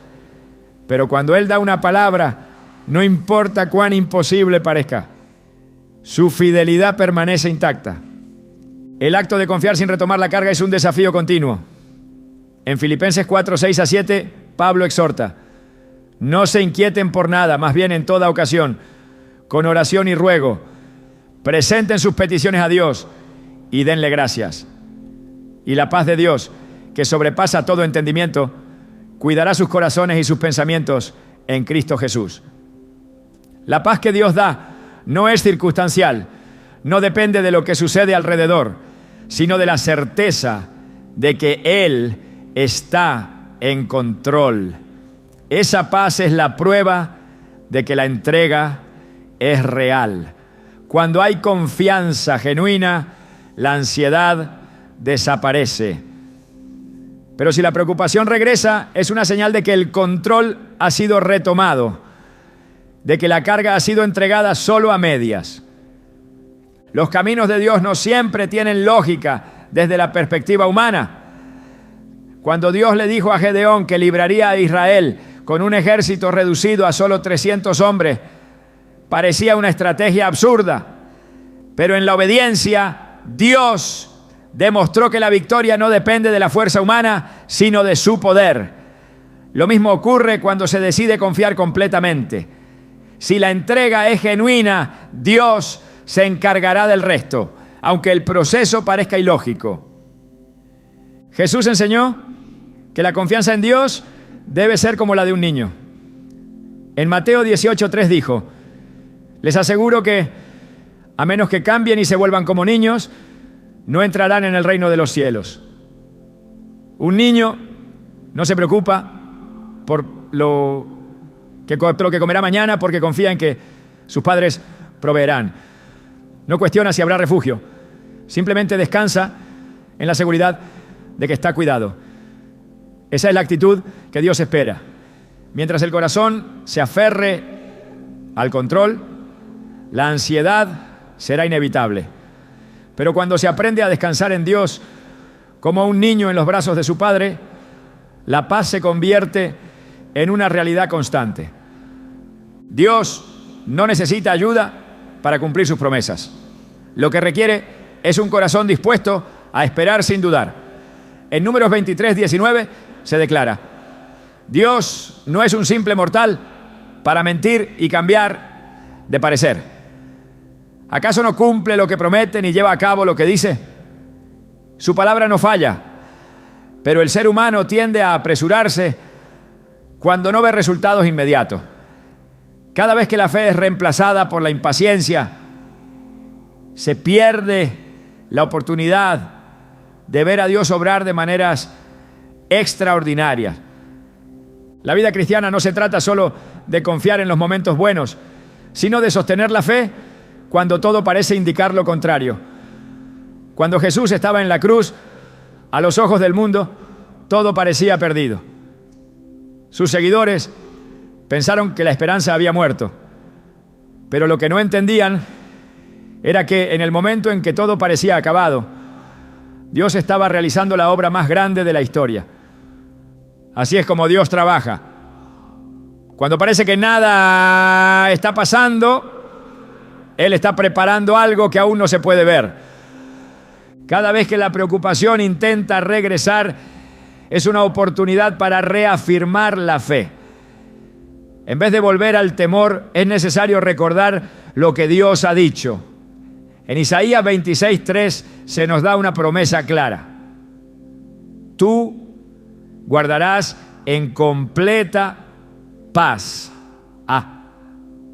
Pero cuando Él da una palabra, no importa cuán imposible parezca, su fidelidad permanece intacta. El acto de confiar sin retomar la carga es un desafío continuo. En Filipenses 4, 6 a 7, Pablo exhorta: no se inquieten por nada, más bien en toda ocasión, con oración y ruego, presenten sus peticiones a Dios y denle gracias. Y la paz de Dios, que sobrepasa todo entendimiento, cuidará sus corazones y sus pensamientos en Cristo Jesús. La paz que Dios da no es circunstancial, no depende de lo que sucede alrededor, sino de la certeza de que Él está en control. Esa paz es la prueba de que la entrega es real. Cuando hay confianza genuina, la ansiedad desaparece. Pero si la preocupación regresa, es una señal de que el control ha sido retomado, de que la carga ha sido entregada solo a medias. Los caminos de Dios no siempre tienen lógica desde la perspectiva humana. Cuando Dios le dijo a Gedeón que libraría a Israel con un ejército reducido a solo 300 hombres, parecía una estrategia absurda. Pero en la obediencia, Dios demostró que la victoria no depende de la fuerza humana, sino de su poder. Lo mismo ocurre cuando se decide confiar completamente. Si la entrega es genuina, Dios se encargará del resto, aunque el proceso parezca ilógico. Jesús enseñó que la confianza en Dios debe ser como la de un niño. En Mateo 18:3 dijo: les aseguro que, a menos que cambien y se vuelvan como niños, no entrarán en el reino de los cielos. Un niño no se preocupa por lo que comerá mañana, porque confía en que sus padres proveerán. No cuestiona si habrá refugio, simplemente descansa en la seguridad de que está cuidado. Esa es la actitud que Dios espera. Mientras el corazón se aferre al control, la ansiedad será inevitable. Pero cuando se aprende a descansar en Dios como un niño en los brazos de su padre, la paz se convierte en una realidad constante. Dios no necesita ayuda para cumplir sus promesas. Lo que requiere es un corazón dispuesto a esperar sin dudar. En Números 23, 19 se declara: Dios no es un simple mortal para mentir y cambiar de parecer. ¿Acaso no cumple lo que promete ni lleva a cabo lo que dice? Su palabra no falla, pero el ser humano tiende a apresurarse cuando no ve resultados inmediatos. Cada vez que la fe es reemplazada por la impaciencia, se pierde la oportunidad de ver a Dios obrar de maneras extraordinarias. La vida cristiana no se trata solo de confiar en los momentos buenos, sino de sostener la fe cuando todo parece indicar lo contrario. Cuando Jesús estaba en la cruz, a los ojos del mundo, todo parecía perdido. Sus seguidores pensaron que la esperanza había muerto, pero lo que no entendían era que en el momento en que todo parecía acabado, Dios estaba realizando la obra más grande de la historia. Así es como Dios trabaja. Cuando parece que nada está pasando, Él está preparando algo que aún no se puede ver. Cada vez que la preocupación intenta regresar, es una oportunidad para reafirmar la fe. En vez de volver al temor, es necesario recordar lo que Dios ha dicho. En Isaías 26:3 se nos da una promesa clara. Tú guardarás en completa paz a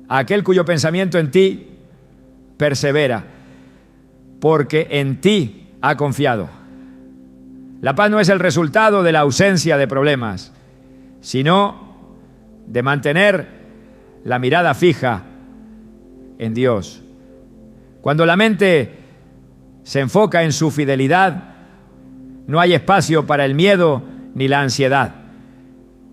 aquel cuyo pensamiento en ti persevera, porque en ti ha confiado. La paz no es el resultado de la ausencia de problemas, sino de mantener la mirada fija en Dios. Cuando la mente se enfoca en su fidelidad, no hay espacio para el miedo ni la ansiedad.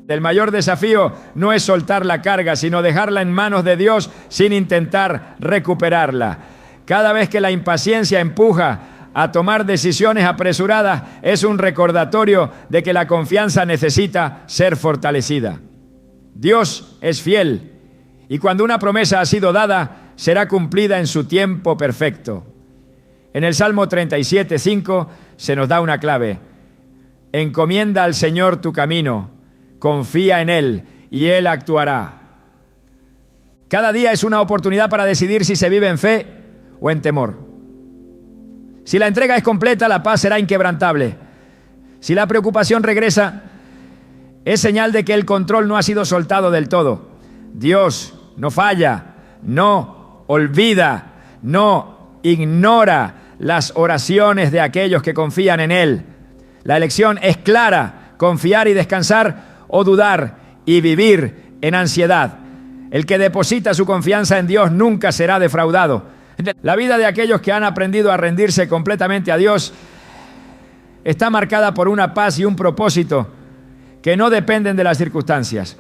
El mayor desafío no es soltar la carga, sino dejarla en manos de Dios sin intentar recuperarla. Cada vez que la impaciencia empuja a tomar decisiones apresuradas, es un recordatorio de que la confianza necesita ser fortalecida. Dios es fiel y cuando una promesa ha sido dada, será cumplida en su tiempo perfecto. En el Salmo 37:5 se nos da una clave. Encomienda al Señor tu camino, confía en Él y Él actuará. Cada día es una oportunidad para decidir si se vive en fe o en temor. Si la entrega es completa, la paz será inquebrantable. Si la preocupación regresa, es señal de que el control no ha sido soltado del todo. Dios no falla, no olvida, no ignora las oraciones de aquellos que confían en Él. La elección es clara: confiar y descansar o dudar y vivir en ansiedad. El que deposita su confianza en Dios nunca será defraudado. La vida de aquellos que han aprendido a rendirse completamente a Dios está marcada por una paz y un propósito que no dependen de las circunstancias.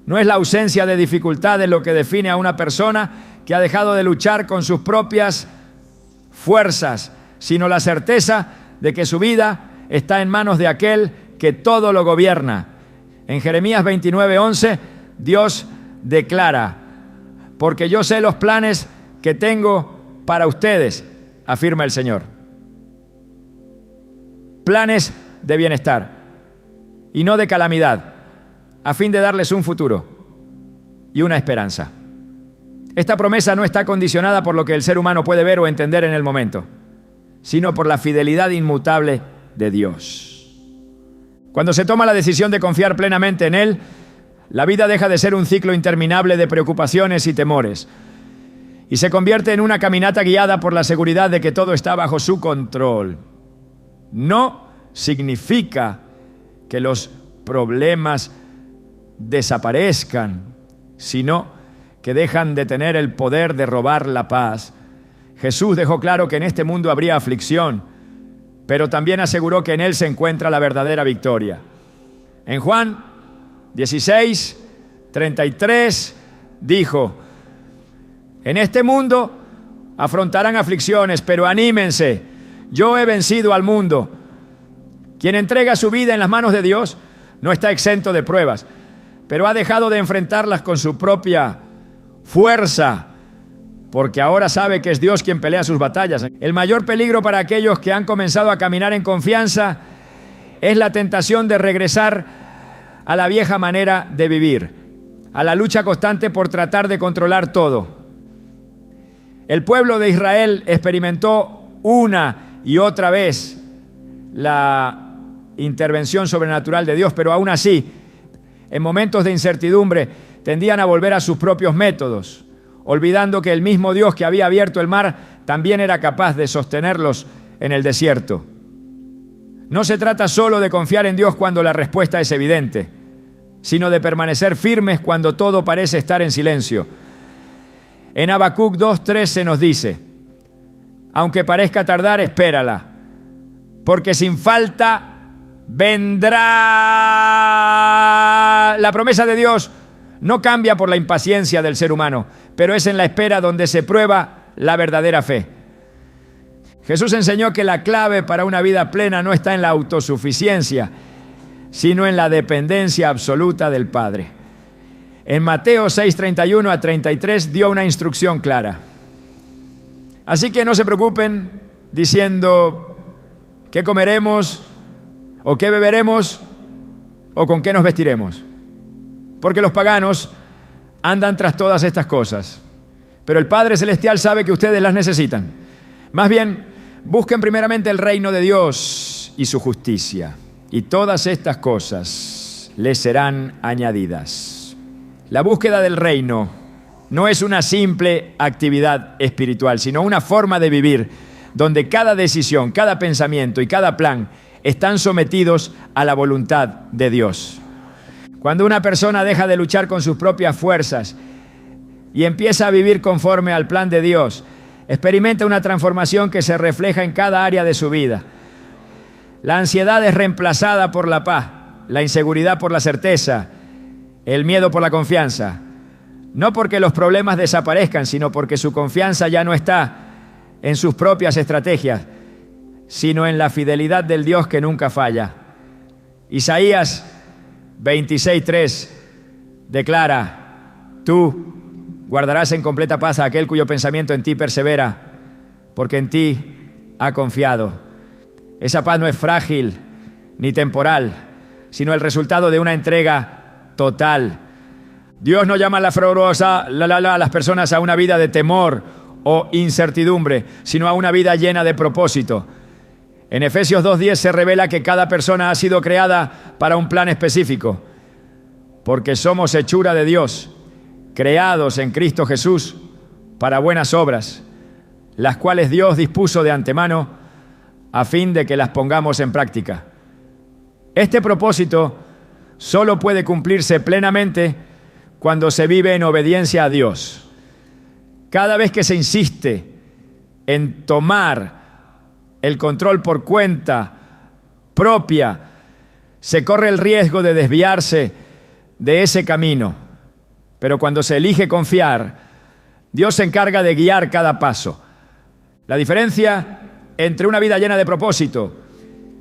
No es la ausencia de dificultades lo que define a una persona que ha dejado de luchar con sus propias fuerzas, sino la certeza de que su vida está en manos de aquel que todo lo gobierna. En Jeremías 29:11, Dios declara: porque yo sé los planes que tengo para ustedes, afirma el Señor. Planes de bienestar y no de calamidad, a fin de darles un futuro y una esperanza. Esta promesa no está condicionada por lo que el ser humano puede ver o entender en el momento, sino por la fidelidad inmutable de Dios. Cuando se toma la decisión de confiar plenamente en Él, la vida deja de ser un ciclo interminable de preocupaciones y temores y se convierte en una caminata guiada por la seguridad de que todo está bajo su control. No significa que los problemas desaparezcan, sino que dejan de tener el poder de robar la paz. Jesús dejó claro que en este mundo habría aflicción, pero también aseguró que en Él se encuentra la verdadera victoria. En Juan 16:33 dijo: en este mundo afrontarán aflicciones, pero anímense, yo he vencido al mundo. Quien entrega su vida en las manos de Dios no está exento de pruebas, pero ha dejado de enfrentarlas con su propia fuerza, porque ahora sabe que es Dios quien pelea sus batallas. El mayor peligro para aquellos que han comenzado a caminar en confianza es la tentación de regresar a la vieja manera de vivir, a la lucha constante por tratar de controlar todo. El pueblo de Israel experimentó una y otra vez la intervención sobrenatural de Dios, pero aún así, en momentos de incertidumbre, tendían a volver a sus propios métodos, olvidando que el mismo Dios que había abierto el mar también era capaz de sostenerlos en el desierto. No se trata solo de confiar en Dios cuando la respuesta es evidente, sino de permanecer firmes cuando todo parece estar en silencio. En Habacuc 2:3 se nos dice: aunque parezca tardar, espérala, porque sin falta vendrá. La promesa de Dios no cambia por la impaciencia del ser humano, pero es en la espera donde se prueba la verdadera fe. Jesús enseñó que la clave para una vida plena no está en la autosuficiencia, sino en la dependencia absoluta del Padre. En Mateo 6:31 a 33 dio una instrucción clara. Así que no se preocupen diciendo qué comeremos, o qué beberemos, o con qué nos vestiremos. Porque los paganos andan tras todas estas cosas. Pero el Padre Celestial sabe que ustedes las necesitan. Más bien, busquen primeramente el reino de Dios y su justicia, y todas estas cosas les serán añadidas. La búsqueda del reino no es una simple actividad espiritual, sino una forma de vivir donde cada decisión, cada pensamiento y cada plan están sometidos a la voluntad de Dios. Cuando una persona deja de luchar con sus propias fuerzas y empieza a vivir conforme al plan de Dios, experimenta una transformación que se refleja en cada área de su vida. La ansiedad es reemplazada por la paz, la inseguridad por la certeza, el miedo por la confianza. No porque los problemas desaparezcan, sino porque su confianza ya no está en sus propias estrategias, sino en la fidelidad del Dios que nunca falla. Isaías 26:3 declara: tú guardarás en completa paz a aquel cuyo pensamiento en ti persevera, porque en ti ha confiado. Esa paz no es frágil ni temporal, sino el resultado de una entrega total. Dios no llama a las personas a una vida de temor o incertidumbre, sino a una vida llena de propósito. En Efesios 2:10 se revela que cada persona ha sido creada para un plan específico, porque somos hechura de Dios, creados en Cristo Jesús para buenas obras, las cuales Dios dispuso de antemano a fin de que las pongamos en práctica. Este propósito solo puede cumplirse plenamente cuando se vive en obediencia a Dios. Cada vez que se insiste en tomar el control por cuenta propia, se corre el riesgo de desviarse de ese camino. Pero cuando se elige confiar, Dios se encarga de guiar cada paso. La diferencia entre una vida llena de propósito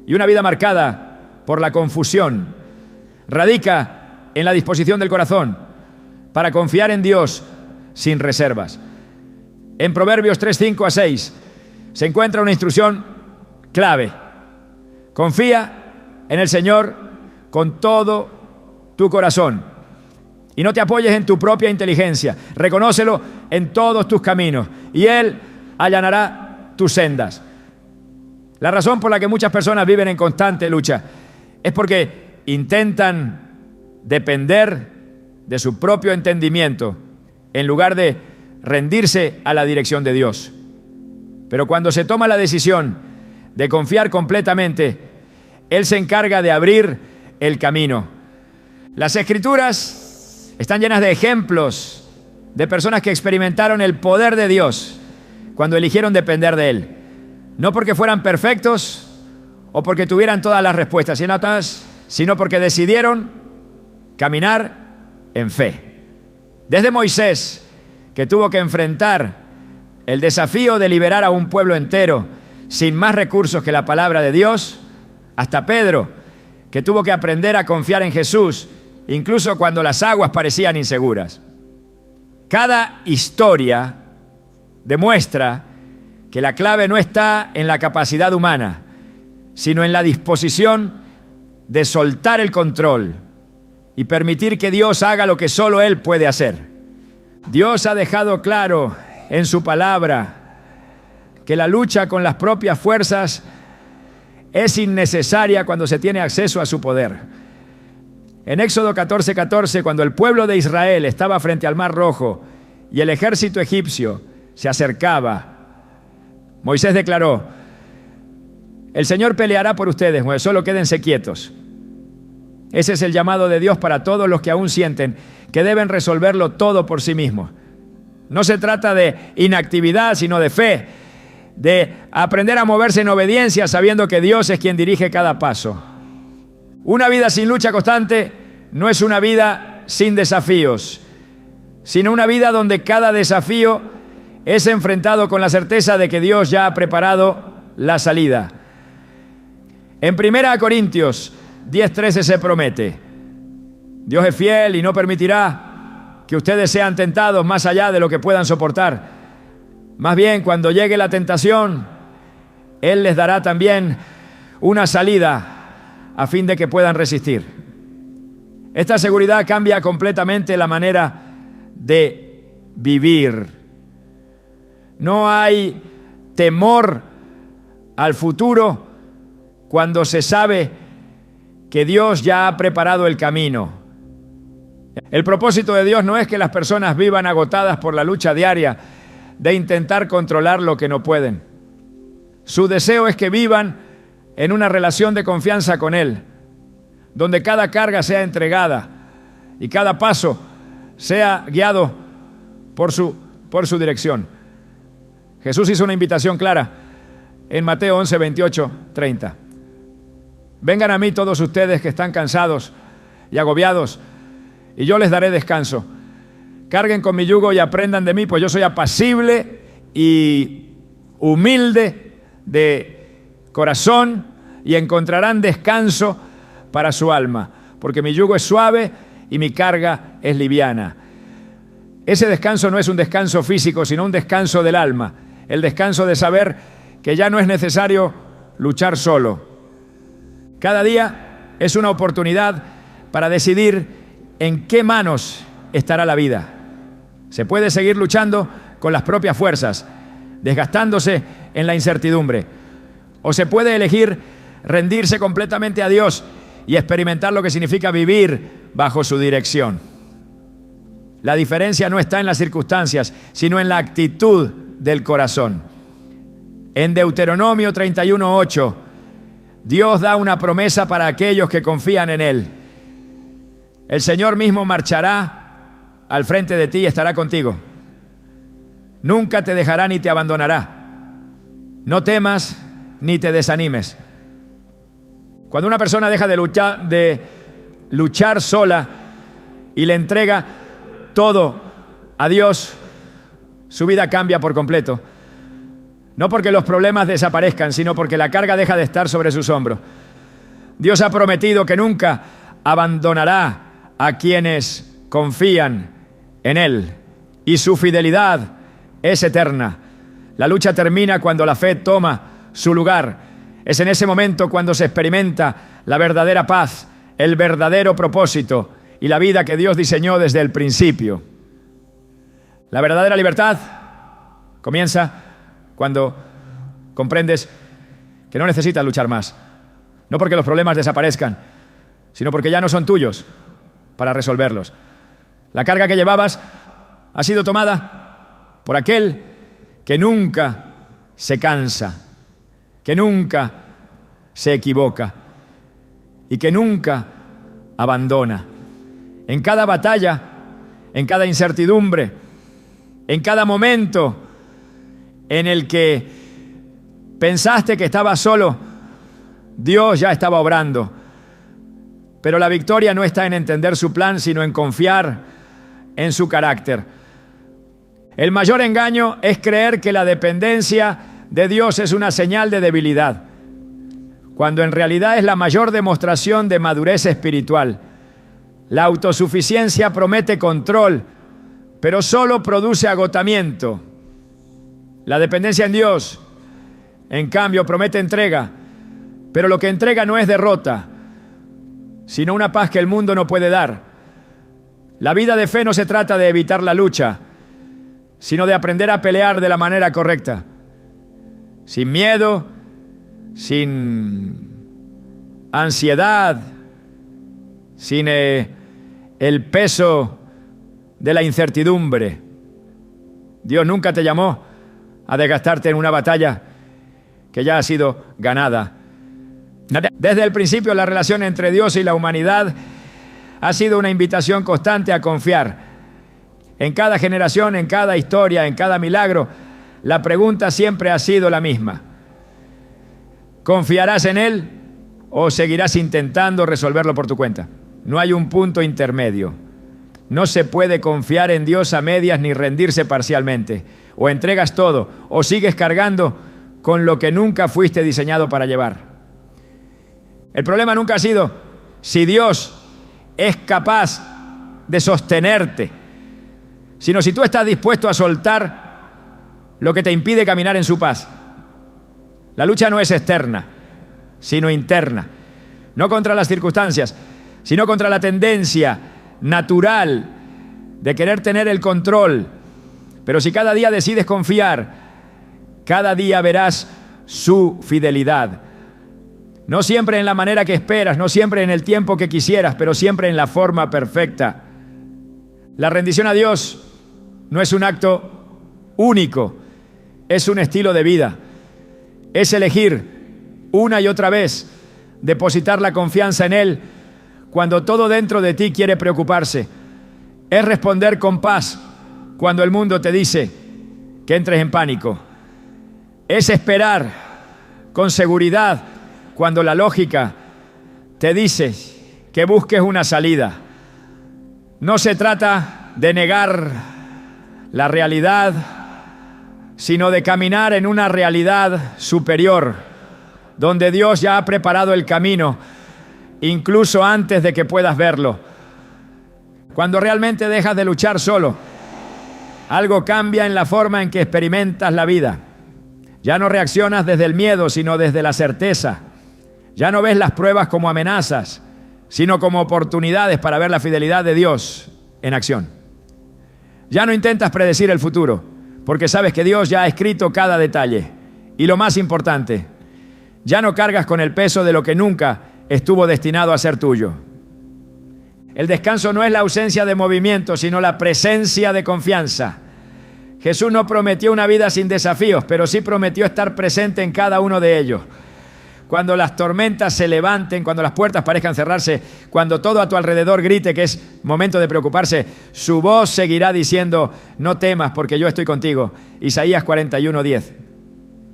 y una vida marcada por la confusión radica en la disposición del corazón para confiar en Dios sin reservas. En Proverbios 3:5 a 6 se encuentra una instrucción clave. Confía en el Señor con todo tu corazón y no te apoyes en tu propia inteligencia. Reconócelo en todos tus caminos y Él allanará tus sendas. La razón por la que muchas personas viven en constante lucha es porque intentan depender de su propio entendimiento en lugar de rendirse a la dirección de Dios. Pero cuando se toma la decisión de confiar completamente, Él se encarga de abrir el camino. Las Escrituras están llenas de ejemplos de personas que experimentaron el poder de Dios cuando eligieron depender de Él. No porque fueran perfectos o porque tuvieran todas las respuestas, sino porque decidieron caminar en fe. Desde Moisés, que tuvo que enfrentar el desafío de liberar a un pueblo entero sin más recursos que la palabra de Dios, hasta Pedro, que tuvo que aprender a confiar en Jesús, incluso cuando las aguas parecían inseguras. Cada historia demuestra que la clave no está en la capacidad humana, sino en la disposición de soltar el control y permitir que Dios haga lo que solo Él puede hacer. Dios ha dejado claro en su palabra que la lucha con las propias fuerzas es innecesaria cuando se tiene acceso a su poder. En Éxodo 14:14, cuando el pueblo de Israel estaba frente al Mar Rojo y el ejército egipcio se acercaba, Moisés declaró: el Señor peleará por ustedes, solo quédense quietos. Ese es el llamado de Dios para todos los que aún sienten que deben resolverlo todo por sí mismos. No se trata de inactividad, sino de fe, de aprender a moverse en obediencia sabiendo que Dios es quien dirige cada paso. Una vida sin lucha constante no es una vida sin desafíos, sino una vida donde cada desafío es enfrentado con la certeza de que Dios ya ha preparado la salida. En 1 Corintios 10:13 se promete: Dios es fiel y no permitirá que ustedes sean tentados más allá de lo que puedan soportar. Más bien, cuando llegue la tentación, Él les dará también una salida a fin de que puedan resistir. Esta seguridad cambia completamente la manera de vivir. No hay temor al futuro cuando se sabe que Dios ya ha preparado el camino. El propósito de Dios no es que las personas vivan agotadas por la lucha diaria de intentar controlar lo que no pueden. Su deseo es que vivan en una relación de confianza con Él, donde cada carga sea entregada y cada paso sea guiado por su dirección. Jesús hizo una invitación clara en Mateo 11, 28, 30. Vengan a mí todos ustedes que están cansados y agobiados, y yo les daré descanso. Carguen con mi yugo y aprendan de mí, pues yo soy apacible y humilde de corazón, y encontrarán descanso para su alma, porque mi yugo es suave y mi carga es liviana. Ese descanso no es un descanso físico, sino un descanso del alma, el descanso de saber que ya no es necesario luchar solo. Cada día es una oportunidad para decidir en qué manos estará la vida. Se puede seguir luchando con las propias fuerzas, desgastándose en la incertidumbre, o se puede elegir rendirse completamente a Dios y experimentar lo que significa vivir bajo su dirección. La diferencia no está en las circunstancias, sino en la actitud del corazón. En Deuteronomio 31:8, Dios da una promesa para aquellos que confían en Él. El Señor mismo marchará al frente de ti y estará contigo. Nunca te dejará ni te abandonará. No temas ni te desanimes. Cuando una persona deja de luchar sola y le entrega todo a Dios, su vida cambia por completo. No porque los problemas desaparezcan, sino porque la carga deja de estar sobre sus hombros. Dios ha prometido que nunca abandonará a quienes confían en Él, y su fidelidad es eterna. La lucha termina cuando la fe toma su lugar. Es en ese momento cuando se experimenta la verdadera paz, el verdadero propósito y la vida que Dios diseñó desde el principio. La verdadera libertad comienza cuando comprendes que no necesitas luchar más. No porque los problemas desaparezcan, sino porque ya no son tuyos para resolverlos. La carga que llevabas ha sido tomada por aquel que nunca se cansa, que nunca se equivoca y que nunca abandona. En cada batalla, en cada incertidumbre, en cada momento en el que pensaste que estabas solo, Dios ya estaba obrando. Pero la victoria no está en entender su plan, sino en confiar en su carácter. El mayor engaño es creer que la dependencia de Dios es una señal de debilidad, cuando en realidad es la mayor demostración de madurez espiritual. La autosuficiencia promete control, pero solo produce agotamiento. La dependencia en Dios, en cambio, promete entrega, pero lo que entrega no es derrota, sino una paz que el mundo no puede dar. La vida de fe no se trata de evitar la lucha, sino de aprender a pelear de la manera correcta, sin miedo, sin ansiedad, sin el peso de la incertidumbre. Dios nunca te llamó a desgastarte en una batalla que ya ha sido ganada. Desde el principio, la relación entre Dios y la humanidad ha sido una invitación constante a confiar. En cada generación, en cada historia, en cada milagro, la pregunta siempre ha sido la misma: ¿confiarás en Él o seguirás intentando resolverlo por tu cuenta? No hay un punto intermedio. No se puede confiar en Dios a medias ni rendirse parcialmente. o entregas todo, o sigues cargando con lo que nunca fuiste diseñado para llevar. El problema nunca ha sido si Dios es capaz de sostenerte, sino si tú estás dispuesto a soltar lo que te impide caminar en su paz. La lucha no es externa, sino interna. No contra las circunstancias, sino contra la tendencia natural de querer tener el control. Pero si cada día decides confiar, cada día verás su fidelidad. No siempre en la manera que esperas, no siempre en el tiempo que quisieras, pero siempre en la forma perfecta. La rendición a Dios no es un acto único, es un estilo de vida. Es elegir una y otra vez depositar la confianza en Él cuando todo dentro de ti quiere preocuparse. Es responder con paz cuando el mundo te dice que entres en pánico. Es esperar con seguridad cuando la lógica te dice que busques una salida. No se trata de negar la realidad, sino de caminar en una realidad superior, donde Dios ya ha preparado el camino, incluso antes de que puedas verlo. Cuando realmente dejas de luchar solo, algo cambia en la forma en que experimentas la vida. Ya no reaccionas desde el miedo, sino desde la certeza. Ya no ves las pruebas como amenazas, sino como oportunidades para ver la fidelidad de Dios en acción. Ya no intentas predecir el futuro, porque sabes que Dios ya ha escrito cada detalle. Y lo más importante, ya no cargas con el peso de lo que nunca estuvo destinado a ser tuyo. El descanso no es la ausencia de movimiento, sino la presencia de confianza. Jesús no prometió una vida sin desafíos, pero sí prometió estar presente en cada uno de ellos. Cuando las tormentas se levanten, cuando las puertas parezcan cerrarse, cuando todo a tu alrededor grite que es momento de preocuparse, su voz seguirá diciendo: no temas porque yo estoy contigo. Isaías 41:10.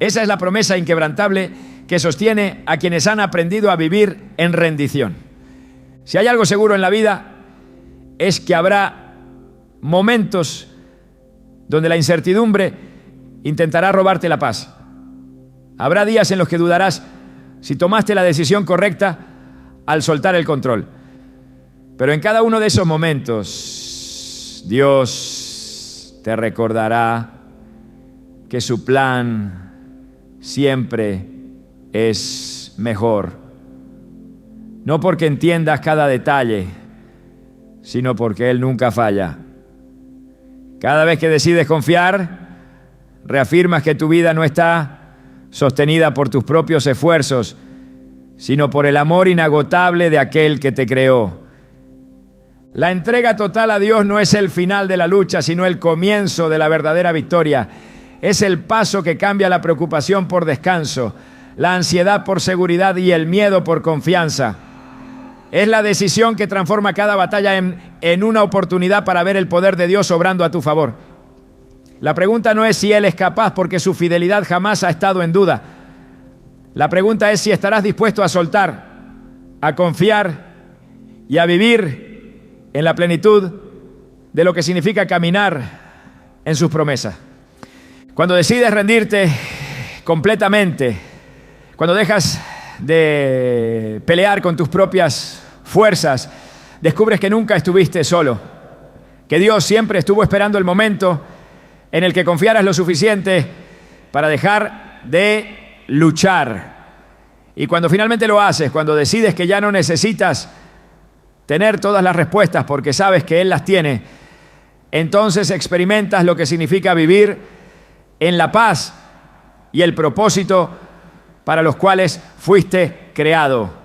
Esa es la promesa inquebrantable que sostiene a quienes han aprendido a vivir en rendición. Si hay algo seguro en la vida, es que habrá momentos donde la incertidumbre intentará robarte la paz. Habrá días en los que dudarás si tomaste la decisión correcta al soltar el control. Pero en cada uno de esos momentos, Dios te recordará que su plan siempre es mejor. No porque entiendas cada detalle, sino porque Él nunca falla. Cada vez que decides confiar, reafirmas que tu vida no está sostenida por tus propios esfuerzos, sino por el amor inagotable de aquel que te creó. La entrega total a Dios no es el final de la lucha, sino el comienzo de la verdadera victoria. Es el paso que cambia la preocupación por descanso, la ansiedad por seguridad y el miedo por confianza. Es la decisión que transforma cada batalla en una oportunidad para ver el poder de Dios obrando a tu favor. La pregunta no es si Él es capaz, porque su fidelidad jamás ha estado en duda. La pregunta es si estarás dispuesto a soltar, a confiar y a vivir en la plenitud de lo que significa caminar en sus promesas. Cuando decides rendirte completamente, cuando dejas de pelear con tus propias fuerzas, descubres que nunca estuviste solo, que Dios siempre estuvo esperando el momento en el que confiaras lo suficiente para dejar de luchar. Y cuando finalmente lo haces, cuando decides que ya no necesitas tener todas las respuestas porque sabes que Él las tiene, entonces experimentas lo que significa vivir en la paz y el propósito para los cuales fuiste creado.